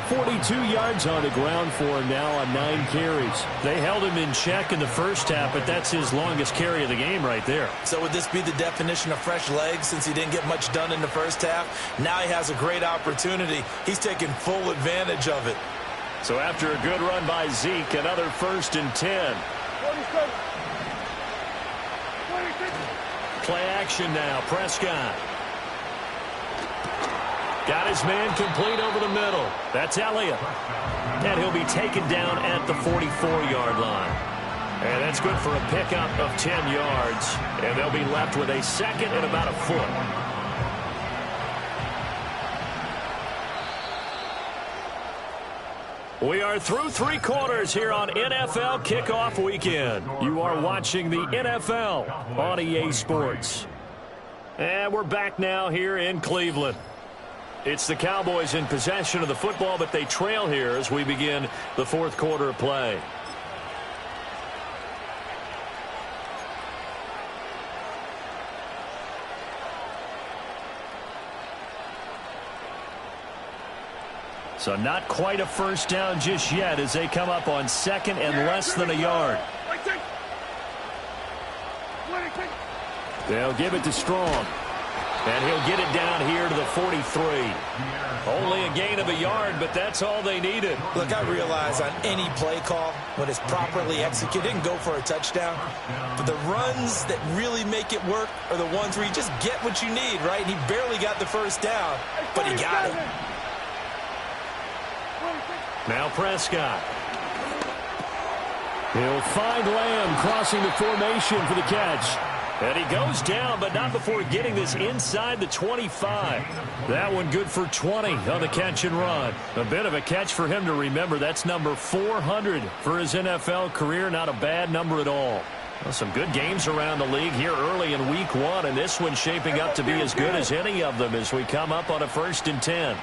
Speaker 1: 42 yards on the ground for him now on 9 carries. They held him in check in the first half, but that's his longest carry of the game right there.
Speaker 3: So would this be the definition of fresh legs since he didn't get much done in the first half? Now he has a great opportunity. He's taking full advantage of it.
Speaker 1: So after a good run by Zeke, another 1st and 10.
Speaker 2: 47. 26.
Speaker 1: Play action now. Prescott. Got his man complete over the middle. That's Elliott. And he'll be taken down at the 44-yard line. And that's good for a pickup of 10 yards. And they'll be left with a 2nd and about a foot. We are through 3 quarters here on NFL Kickoff Weekend. You are watching the NFL on EA Sports. And we're back now here in Cleveland. It's the Cowboys in possession of the football, but they trail here as we begin the 4th quarter of play. So not quite a first down just yet as they come up on 2nd and less than a yard. They'll give it to Strong. And he'll get it down here to the 43. Only a gain of a yard, but that's all they needed.
Speaker 3: Look, I realize on any play call, when it's properly executed, it can go for a touchdown. But the runs that really make it work are the ones where you just get what you need, right? And he barely got the first down, but he got it.
Speaker 1: Now Prescott. He'll find Lamb crossing the formation for the catch. And he goes down, but not before getting this inside the 25. That one good for 20 on the catch and run. A bit of a catch for him to remember. That's number 400 for his NFL career. Not a bad number at all. Well, some good games around the league here early in week 1, and this one's shaping up to be as good as any of them as we come up on a 1st and 10.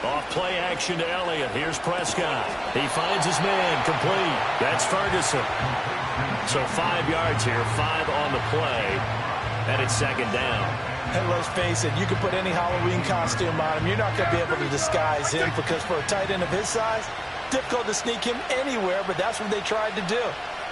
Speaker 1: Off play action to Elliott. Here's Prescott. He finds his man complete. That's Ferguson. So 5 yards here, 5 on the play, and it's 2nd down.
Speaker 3: And let's face it, you can put any Halloween costume on him. You're not going to be able to disguise him because for a tight end of his size, difficult to sneak him anywhere, but that's what they tried to do.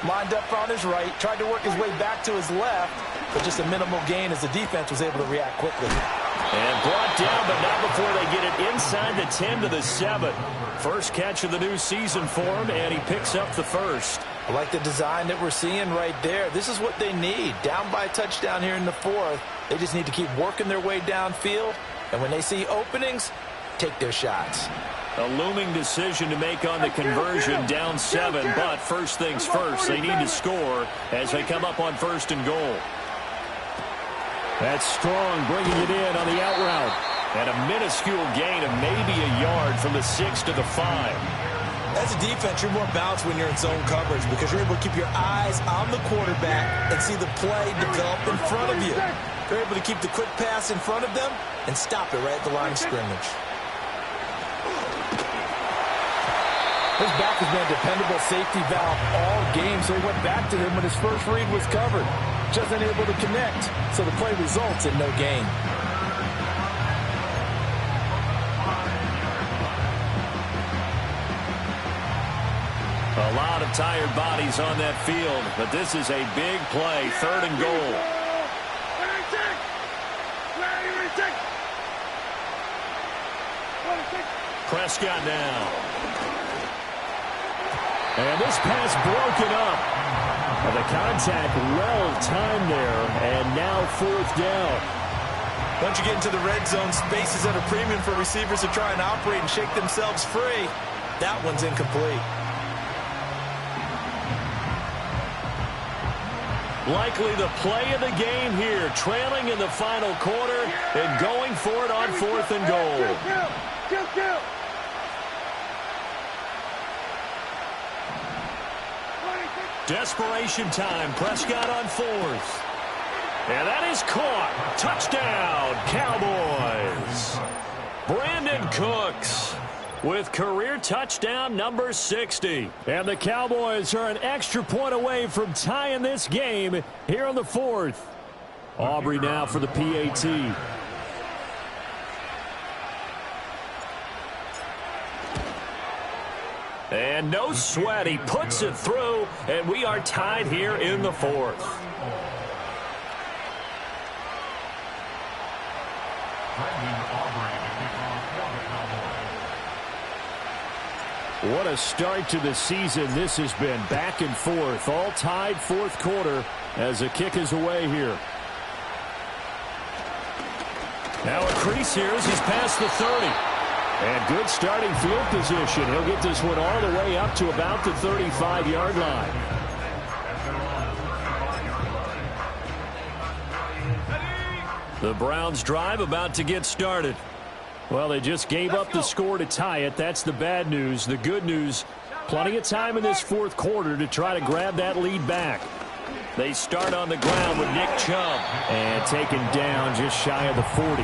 Speaker 3: Lined up on his right, tried to work his way back to his left, but just a minimal gain as the defense was able to react quickly.
Speaker 1: And brought down, but not before they get it inside the 10 to the 7. First catch of the new season for him, and he picks up the 1st.
Speaker 3: I like the design that we're seeing right there. This is what they need. Down by a touchdown here in the 4th. They just need to keep working their way downfield. And when they see openings, take their shots.
Speaker 1: A looming decision to make on the conversion, down 7. But first things first, they need to score as they come up on 1st and goal. That's Strong bringing it in on the out route. And a minuscule gain of maybe a yard from the 6 to the 5.
Speaker 3: As a defense, you're more balanced when you're in zone coverage because you're able to keep your eyes on the quarterback and see the play develop in front of you. You're able to keep the quick pass in front of them and stop it right at the line of scrimmage. His back has been a dependable safety valve all game, so he went back to him when his first read was covered. Just unable to connect, so the play results in no gain.
Speaker 1: A lot of tired bodies on that field, but this is a big play, 3rd and goal. Prescott now. And this pass broken up. And the contact well timed there, and now 4th down.
Speaker 3: Once you get into the red zone, space is at a premium for receivers to try and operate and shake themselves free. That one's incomplete.
Speaker 1: Likely the play of the game here, trailing in the final quarter and going for it on 4th and goal.
Speaker 2: Kill.
Speaker 1: Desperation time. Prescott on 4th. And that is caught. Touchdown, Cowboys. Brandon Cooks with career touchdown number 60. And the Cowboys are an extra point away from tying this game here on the 4th. Aubrey now for the PAT. And no sweat. He puts it through, and we are tied here in the fourth. What a start to the season this has been. Back and forth, all tied fourth quarter as the kick is away here. Now a crease here as he's past the 30. And good starting field position. He'll get this one all the way up to about the 35-yard line. The Browns drive about to get started. Well, they just gave up the score to tie it. That's the bad news. The good news, plenty of time in this fourth quarter to try to grab that lead back. They start on the ground with Nick Chubb. And taken down just shy of the 40.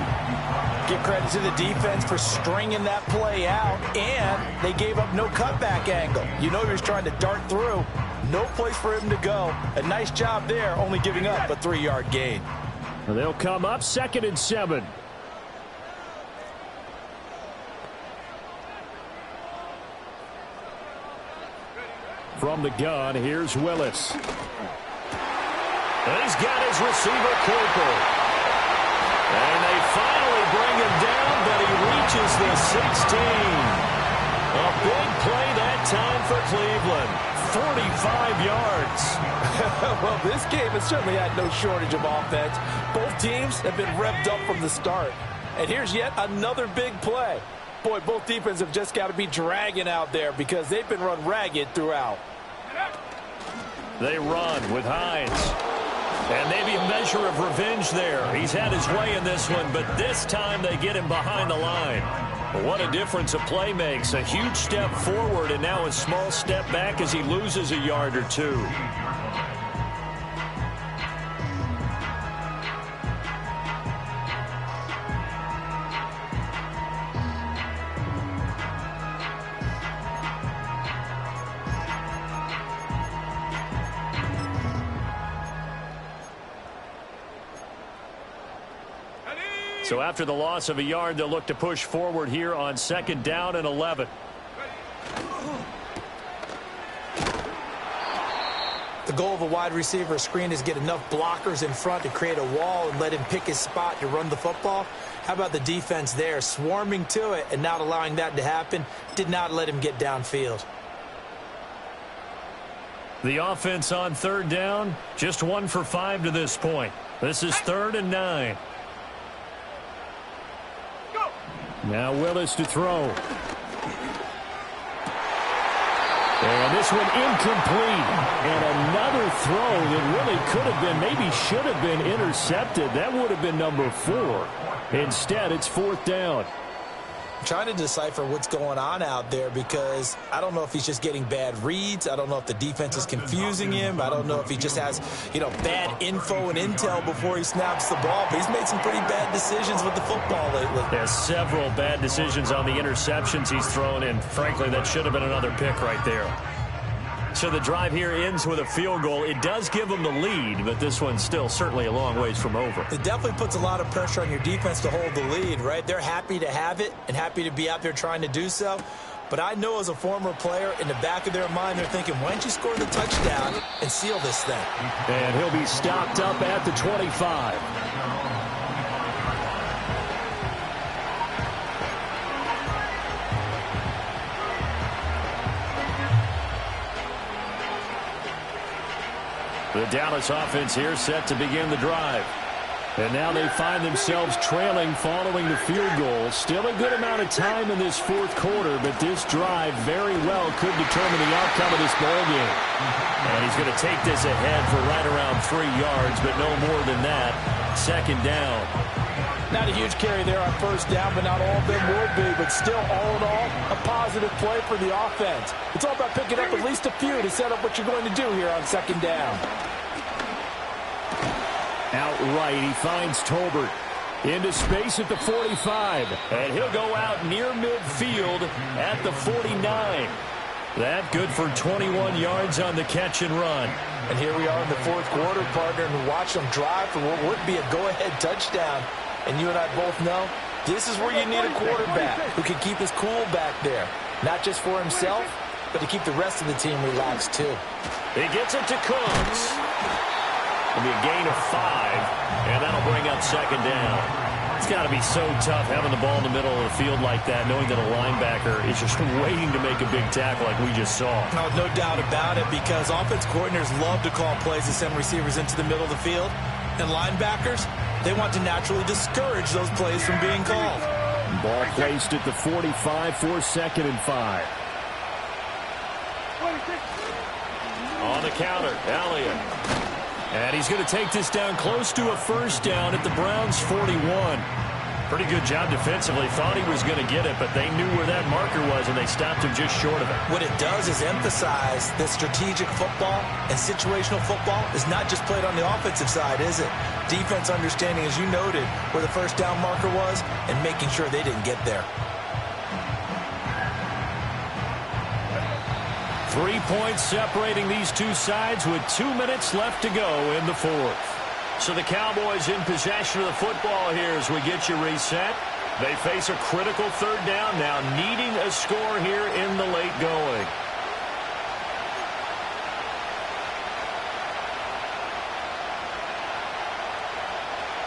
Speaker 3: Give credit to the defense for stringing that play out, and they gave up no cutback angle. You know he was trying to dart through. No place for him to go. A nice job there, only giving up a 3-yard gain.
Speaker 1: They'll come up 2nd and 7. From the gun, here's Willis. And he's got his receiver, Cooper. And they finally bring him down, but he reaches the 16. A big play that time for Cleveland. 45 yards.
Speaker 3: Well, this game has certainly had no shortage of offense. Both teams have been revved up from the start. And here's yet another big play. Boy, both defenses have just got to be dragging out there because they've been run ragged throughout.
Speaker 1: They run with Hines. And maybe a measure of revenge there. He's had his way in this one, but this time they get him behind the line. What a difference a play makes. A huge step forward and now a small step back as he loses a yard or two. So after the loss of a yard, they'll look to push forward here on 2nd down and 11.
Speaker 4: The goal of a wide receiver screen is get enough blockers in front to create a wall and let him pick his spot to run the football. How about the defense there, swarming to it and not allowing that to happen? Did not let him get downfield.
Speaker 1: The offense on 3rd down, just 1 for 5 to this point. This is 3rd and 9. Now Willis to throw. And this one incomplete. And another throw that really could have been, maybe should have been intercepted. That would have been number 4. Instead, it's 4th down.
Speaker 4: I'm trying to decipher what's going on out there because I don't know if he's just getting bad reads. I don't know if the defense is confusing him. I don't know if he just has, bad info and intel before he snaps the ball. But he's made some pretty bad decisions with the football lately.
Speaker 1: There's several bad decisions on the interceptions he's thrown in. Frankly, that should have been another pick right there. So the drive here ends with a field goal. It does give them the lead, but this one's still certainly a long ways from over.
Speaker 4: It definitely puts a lot of pressure on your defense to hold the lead, right? They're happy to have it and happy to be out there trying to do so. But I know as a former player, in the back of their mind, they're thinking, why don't you score the touchdown and seal this thing?
Speaker 1: And he'll be stopped up at the 25. The Dallas offense here set to begin the drive. And now they find themselves trailing following the field goal. Still a good amount of time in this 4th quarter, but this drive very well could determine the outcome of this ball game. And he's going to take this ahead for right around 3 yards, but no more than that. 2nd down.
Speaker 3: Not a huge carry there on 1st down, but not all of them will be. But still, all in all, a positive play for the offense. It's all about picking up at least a few to set up what you're going to do here on 2nd down.
Speaker 1: Outright, he finds Tolbert into space at the 45. And he'll go out near midfield at the 49. That good for 21 yards on the catch and run.
Speaker 4: And here we are in the fourth quarter, partner, and watch them drive for what would be a go-ahead touchdown. And you and I both know this is where you need a quarterback who can keep his cool back there. Not just for himself, but to keep the rest of the team relaxed too.
Speaker 1: He gets it to Cooks. It'll be a gain of 5, and that'll bring up second down. It's got to be so tough having the ball in the middle of the field like that, knowing that a linebacker is just waiting to make a big tackle like we just saw.
Speaker 4: No doubt about it, because offense coordinators love to call plays and send receivers into the middle of the field. And linebackers, they want to naturally discourage those plays from being called.
Speaker 1: Ball placed at the 45 for second and 5. On the counter, Elliott. And he's going to take this down close to a first down at the Browns' 41. Pretty good job defensively. Thought he was going to get it, but they knew where that marker was, and they stopped him just short of it.
Speaker 4: What it does is emphasize that strategic football and situational football is not just played on the offensive side, is it? Defense understanding, as you noted, where the first down marker was and making sure they didn't get there.
Speaker 1: 3 points separating these two sides with 2 minutes left to go in the fourth. So the Cowboys in possession of the football here as we get you reset. They face a critical third down now, needing a score here in the late going.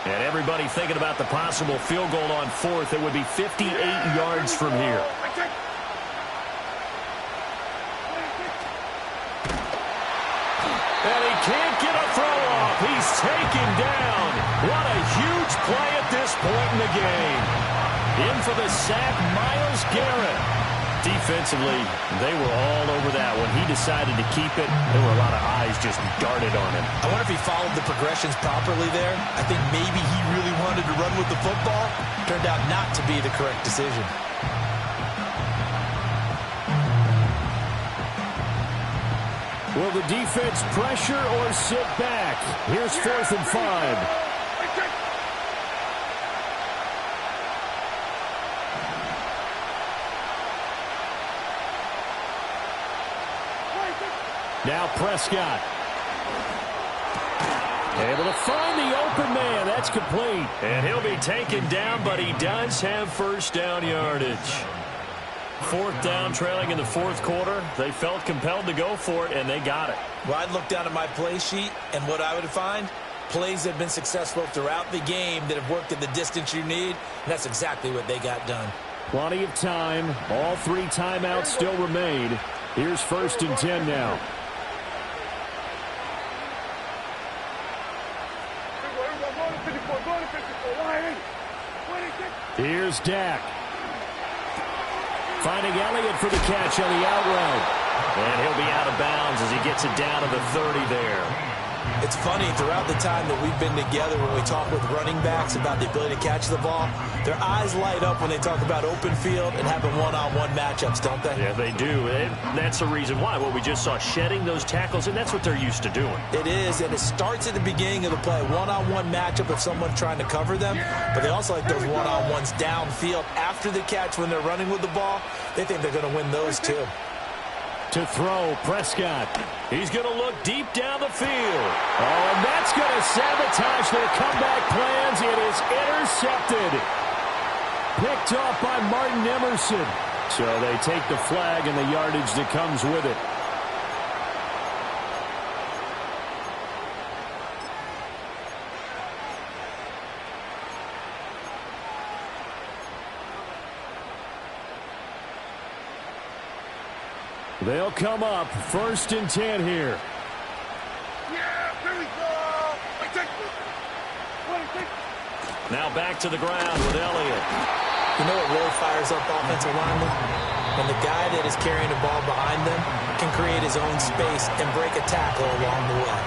Speaker 1: And everybody thinking about the possible field goal on fourth. It would be 58 yards from here. And he can't get a throw off. He's taken down. What a huge play at this point in the game. In for the sack, Myles Garrett. Defensively, they were all over that. When he decided to keep it, there were a lot of eyes just darted on him.
Speaker 4: I wonder if he followed the progressions properly there. I think maybe he really wanted to run with the football. Turned out not to be the correct decision.
Speaker 1: Will the defense pressure or sit back? Here's 4th and 5. Now Prescott. Able to find the open man. That's complete. And he'll be taken down, but he does have first down yardage. 4th down, trailing in the fourth quarter. They felt compelled to go for it, and they got it.
Speaker 4: Well, I'd look down at my play sheet, and what I would find, plays that have been successful throughout the game that have worked at the distance you need, and that's exactly what they got done.
Speaker 1: Plenty of time. All 3 timeouts still remain. Here's 1st and 10 now. Here's Dak. Finding Elliott for the catch on the out route. And he'll be out of bounds as he gets it down to the 30 there.
Speaker 4: It's funny, throughout the time that we've been together, when we talk with running backs about the ability to catch the ball, their eyes light up when they talk about open field and having one-on-one matchups, don't they?
Speaker 1: Yeah, they do. And that's the reason why. What we just saw, shedding those tackles, and that's what they're used to doing.
Speaker 4: It is, and it starts at the beginning of the play. One-on-one matchup of someone trying to cover them, but they also like those one-on-ones downfield after the catch when they're running with the ball. They think they're going to win those, too.
Speaker 1: To throw, Prescott. He's going to look deep down the field. Oh, and that's going to sabotage their comeback plans. It is intercepted. Picked off by Martin Emerson. So they take the flag and the yardage that comes with it. They'll come up 1st and 10 here.
Speaker 2: Yeah, here we go.
Speaker 1: Now back to the ground with Elliott.
Speaker 4: You know what really fires up offensive linemen? When the guy that is carrying the ball behind them can create his own space and break a tackle along the way.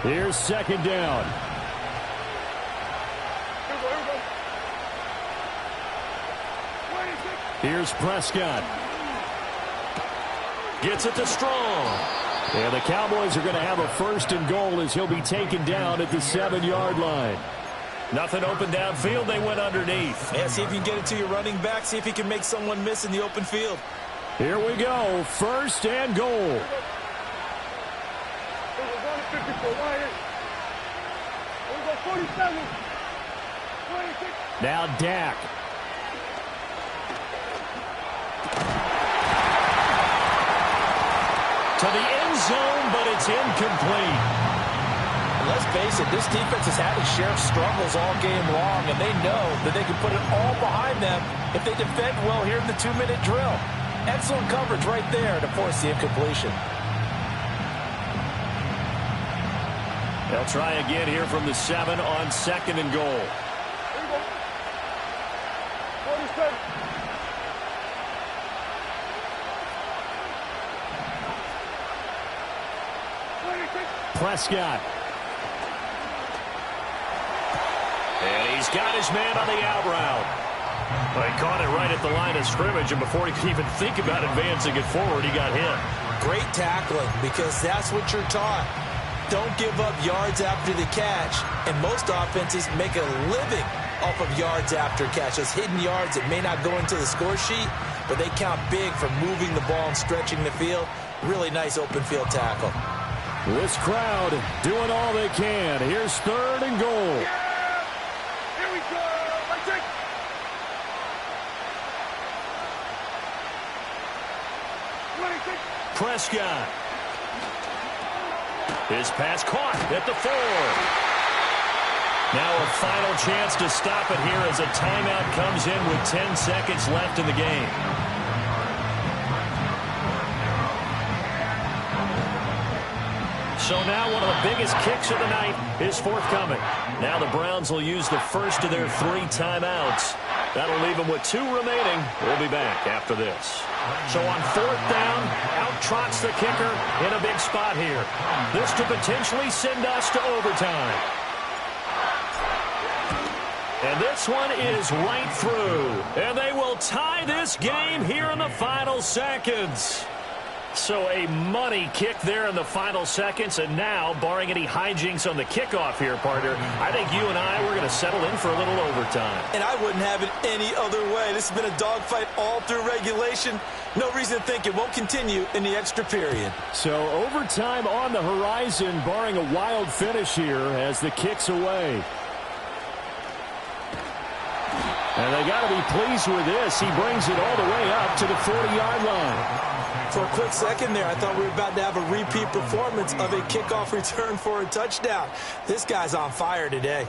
Speaker 1: Here's 2nd down. Here's Prescott. Gets it to Strong. And the Cowboys are going to have a 1st and goal as he'll be taken down at the 7-yard line. Nothing open downfield. They went underneath.
Speaker 4: Yeah, see if you can get it to your running back. See if he can make someone miss in the open field.
Speaker 1: Here we go. 1st and goal. Now Dak. To the end zone, but it's incomplete.
Speaker 3: Let's face it, this defense has had its share of struggles all game long, and they know that they can put it all behind them if they defend well here in the 2-minute drill. Excellent coverage right there to force the incompletion.
Speaker 1: They'll try again here from the 7 on 2nd and goal.
Speaker 2: Here we go. 47.
Speaker 1: Prescott. And he's got his man on the out route. Well, he caught it right at the line of scrimmage, and before he could even think about advancing it forward, he got hit.
Speaker 4: Great tackling, because that's what you're taught. Don't give up yards after the catch. And most offenses make a living off of yards after catch. Those hidden yards that may not go into the score sheet, but they count big for moving the ball and stretching the field. Really nice open field tackle.
Speaker 1: This crowd doing all they can. Here's 3rd and goal.
Speaker 2: Yeah! Here we go. Right check.
Speaker 1: Prescott. His pass caught at the 4. Now a final chance to stop it here as a timeout comes in with 10 seconds left in the game. So now one of the biggest kicks of the night is forthcoming. Now the Browns will use the first of their 3 timeouts. That'll leave them with 2 remaining. We'll be back after this. So on 4th down, out trots the kicker in a big spot here. This to potentially send us to overtime. And this one is right through. And they will tie this game here in the final seconds. So a money kick there in the final seconds, and now, barring any hijinks on the kickoff here, partner, I think you and I, we're going to settle in for a little overtime.
Speaker 4: And I wouldn't have it any other way. This has been a dogfight all through regulation. No reason to think it won't continue in the extra period.
Speaker 1: So overtime on the horizon, barring a wild finish here as the kick's away. And they got to be pleased with this. He brings it all the way up to the 40-yard line.
Speaker 4: For a quick second there, I thought we were about to have a repeat performance of a kickoff return for a touchdown. This guy's on fire today.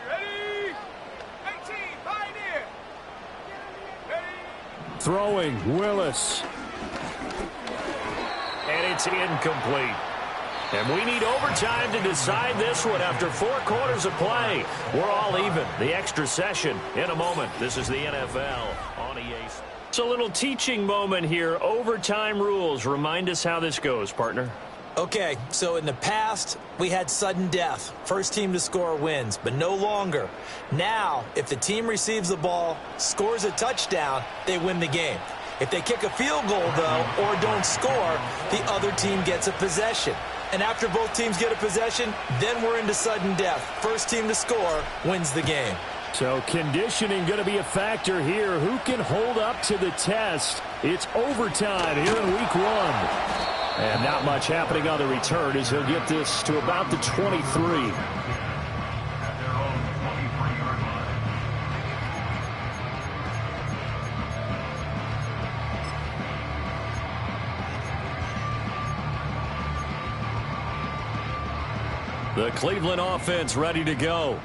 Speaker 2: Ready? 18, pioneer. Ready?
Speaker 1: Throwing, Willis. And it's incomplete. And we need overtime to decide this one after 4 quarters of play. We're all even. The extra session in a moment. This is the NFL on EA. It's a little teaching moment here. Overtime rules. Remind us how this goes, partner.
Speaker 4: Okay, so in the past, we had sudden death. First team to score wins, but no longer. Now, if the team receives the ball, scores a touchdown, they win the game. If they kick a field goal, though, or don't score, the other team gets a possession. And after both teams get a possession, then we're into sudden death. First team to score wins the game.
Speaker 1: So conditioning going to be a factor here. Who can hold up to the test? It's overtime here in week 1. And not much happening on the return as he'll get this to about the 23. The Cleveland offense ready to go.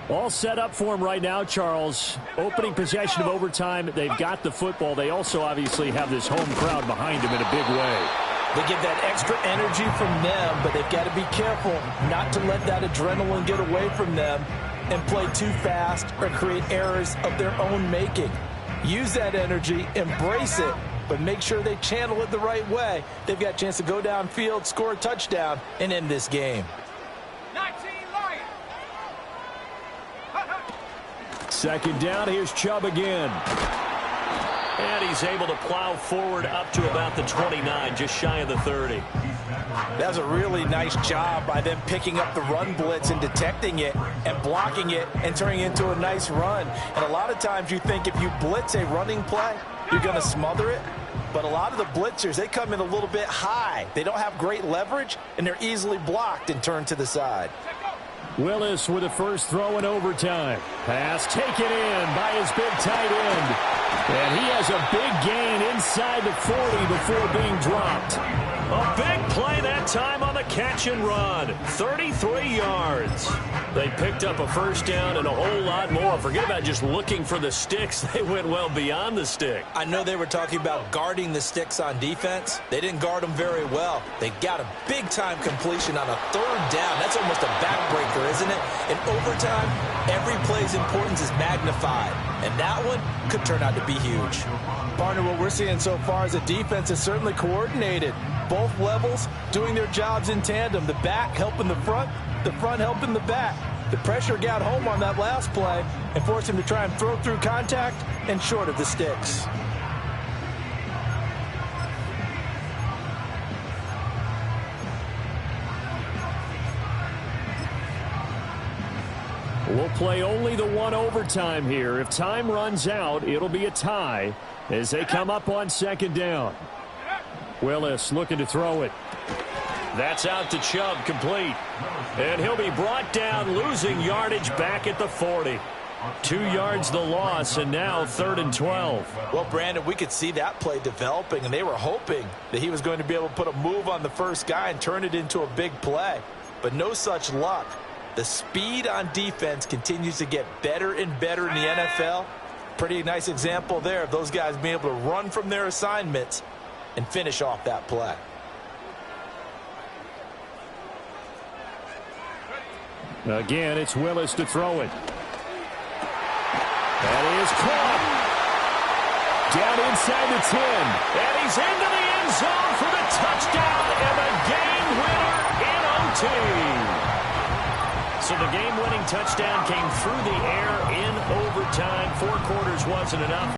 Speaker 1: All set up for him right now, Charles. Opening possession of overtime. They've got the football. They also obviously have this home crowd behind them in a big way.
Speaker 4: They get that extra energy from them, but they've got to be careful not to let that adrenaline get away from them and play too fast or create errors of their own making. Use that energy, embrace it,
Speaker 3: but make sure they channel it the right way. They've got a chance to go downfield, score a touchdown, and end this game.
Speaker 2: 19 Lions.
Speaker 1: Second down, here's Chubb again. And he's able to plow forward up to about the 29, just shy of the 30.
Speaker 3: That was a really nice job by them picking up the run blitz and detecting it and blocking it and turning it into a nice run. And a lot of times you think if you blitz a running play, you're going to smother it. But a lot of the blitzers, they come in a little bit high. They don't have great leverage, and they're easily blocked and turned to the side.
Speaker 1: Willis with the first throw in overtime. Pass taken in by his big tight end. And he has a big gain inside the 40 before being dropped. A big play that time on the catch and run. 33 yards. They picked up a first down and a whole lot more. Forget about just looking for the sticks. They went well beyond the stick.
Speaker 4: I know they were talking about guarding the sticks on defense. They didn't guard them very well. They got a big-time completion on a third down. That's almost a backbreaker, isn't it? In overtime, every play's importance is magnified. And that one could turn out to be huge.
Speaker 3: Partner, what we're seeing so far is the defense is certainly coordinated. Both levels doing their jobs in tandem. The back helping the front helping the back. The pressure got home on that last play and forced him to try and throw through contact and short of the sticks.
Speaker 1: We'll play only the one overtime here. If time runs out, it'll be a tie as they come up on second down. Willis looking to throw it. That's out to Chubb, complete. And he'll be brought down, losing yardage back at the 40. 2 yards the loss, and now 3rd and 12.
Speaker 3: Well, Brandon, we could see that play developing, and they were hoping that he was going to be able to put a move on the first guy and turn it into a big play. But no such luck. The speed on defense continues to get better and better in the NFL. Pretty nice example there of those guys being able to run from their assignments and finish off that play.
Speaker 1: Again, it's Willis to throw it. That is caught. Down inside the 10. And he's into the end zone for the touchdown and the game winner in OT. So the game-winning touchdown came through the air in overtime. 4 quarters wasn't enough.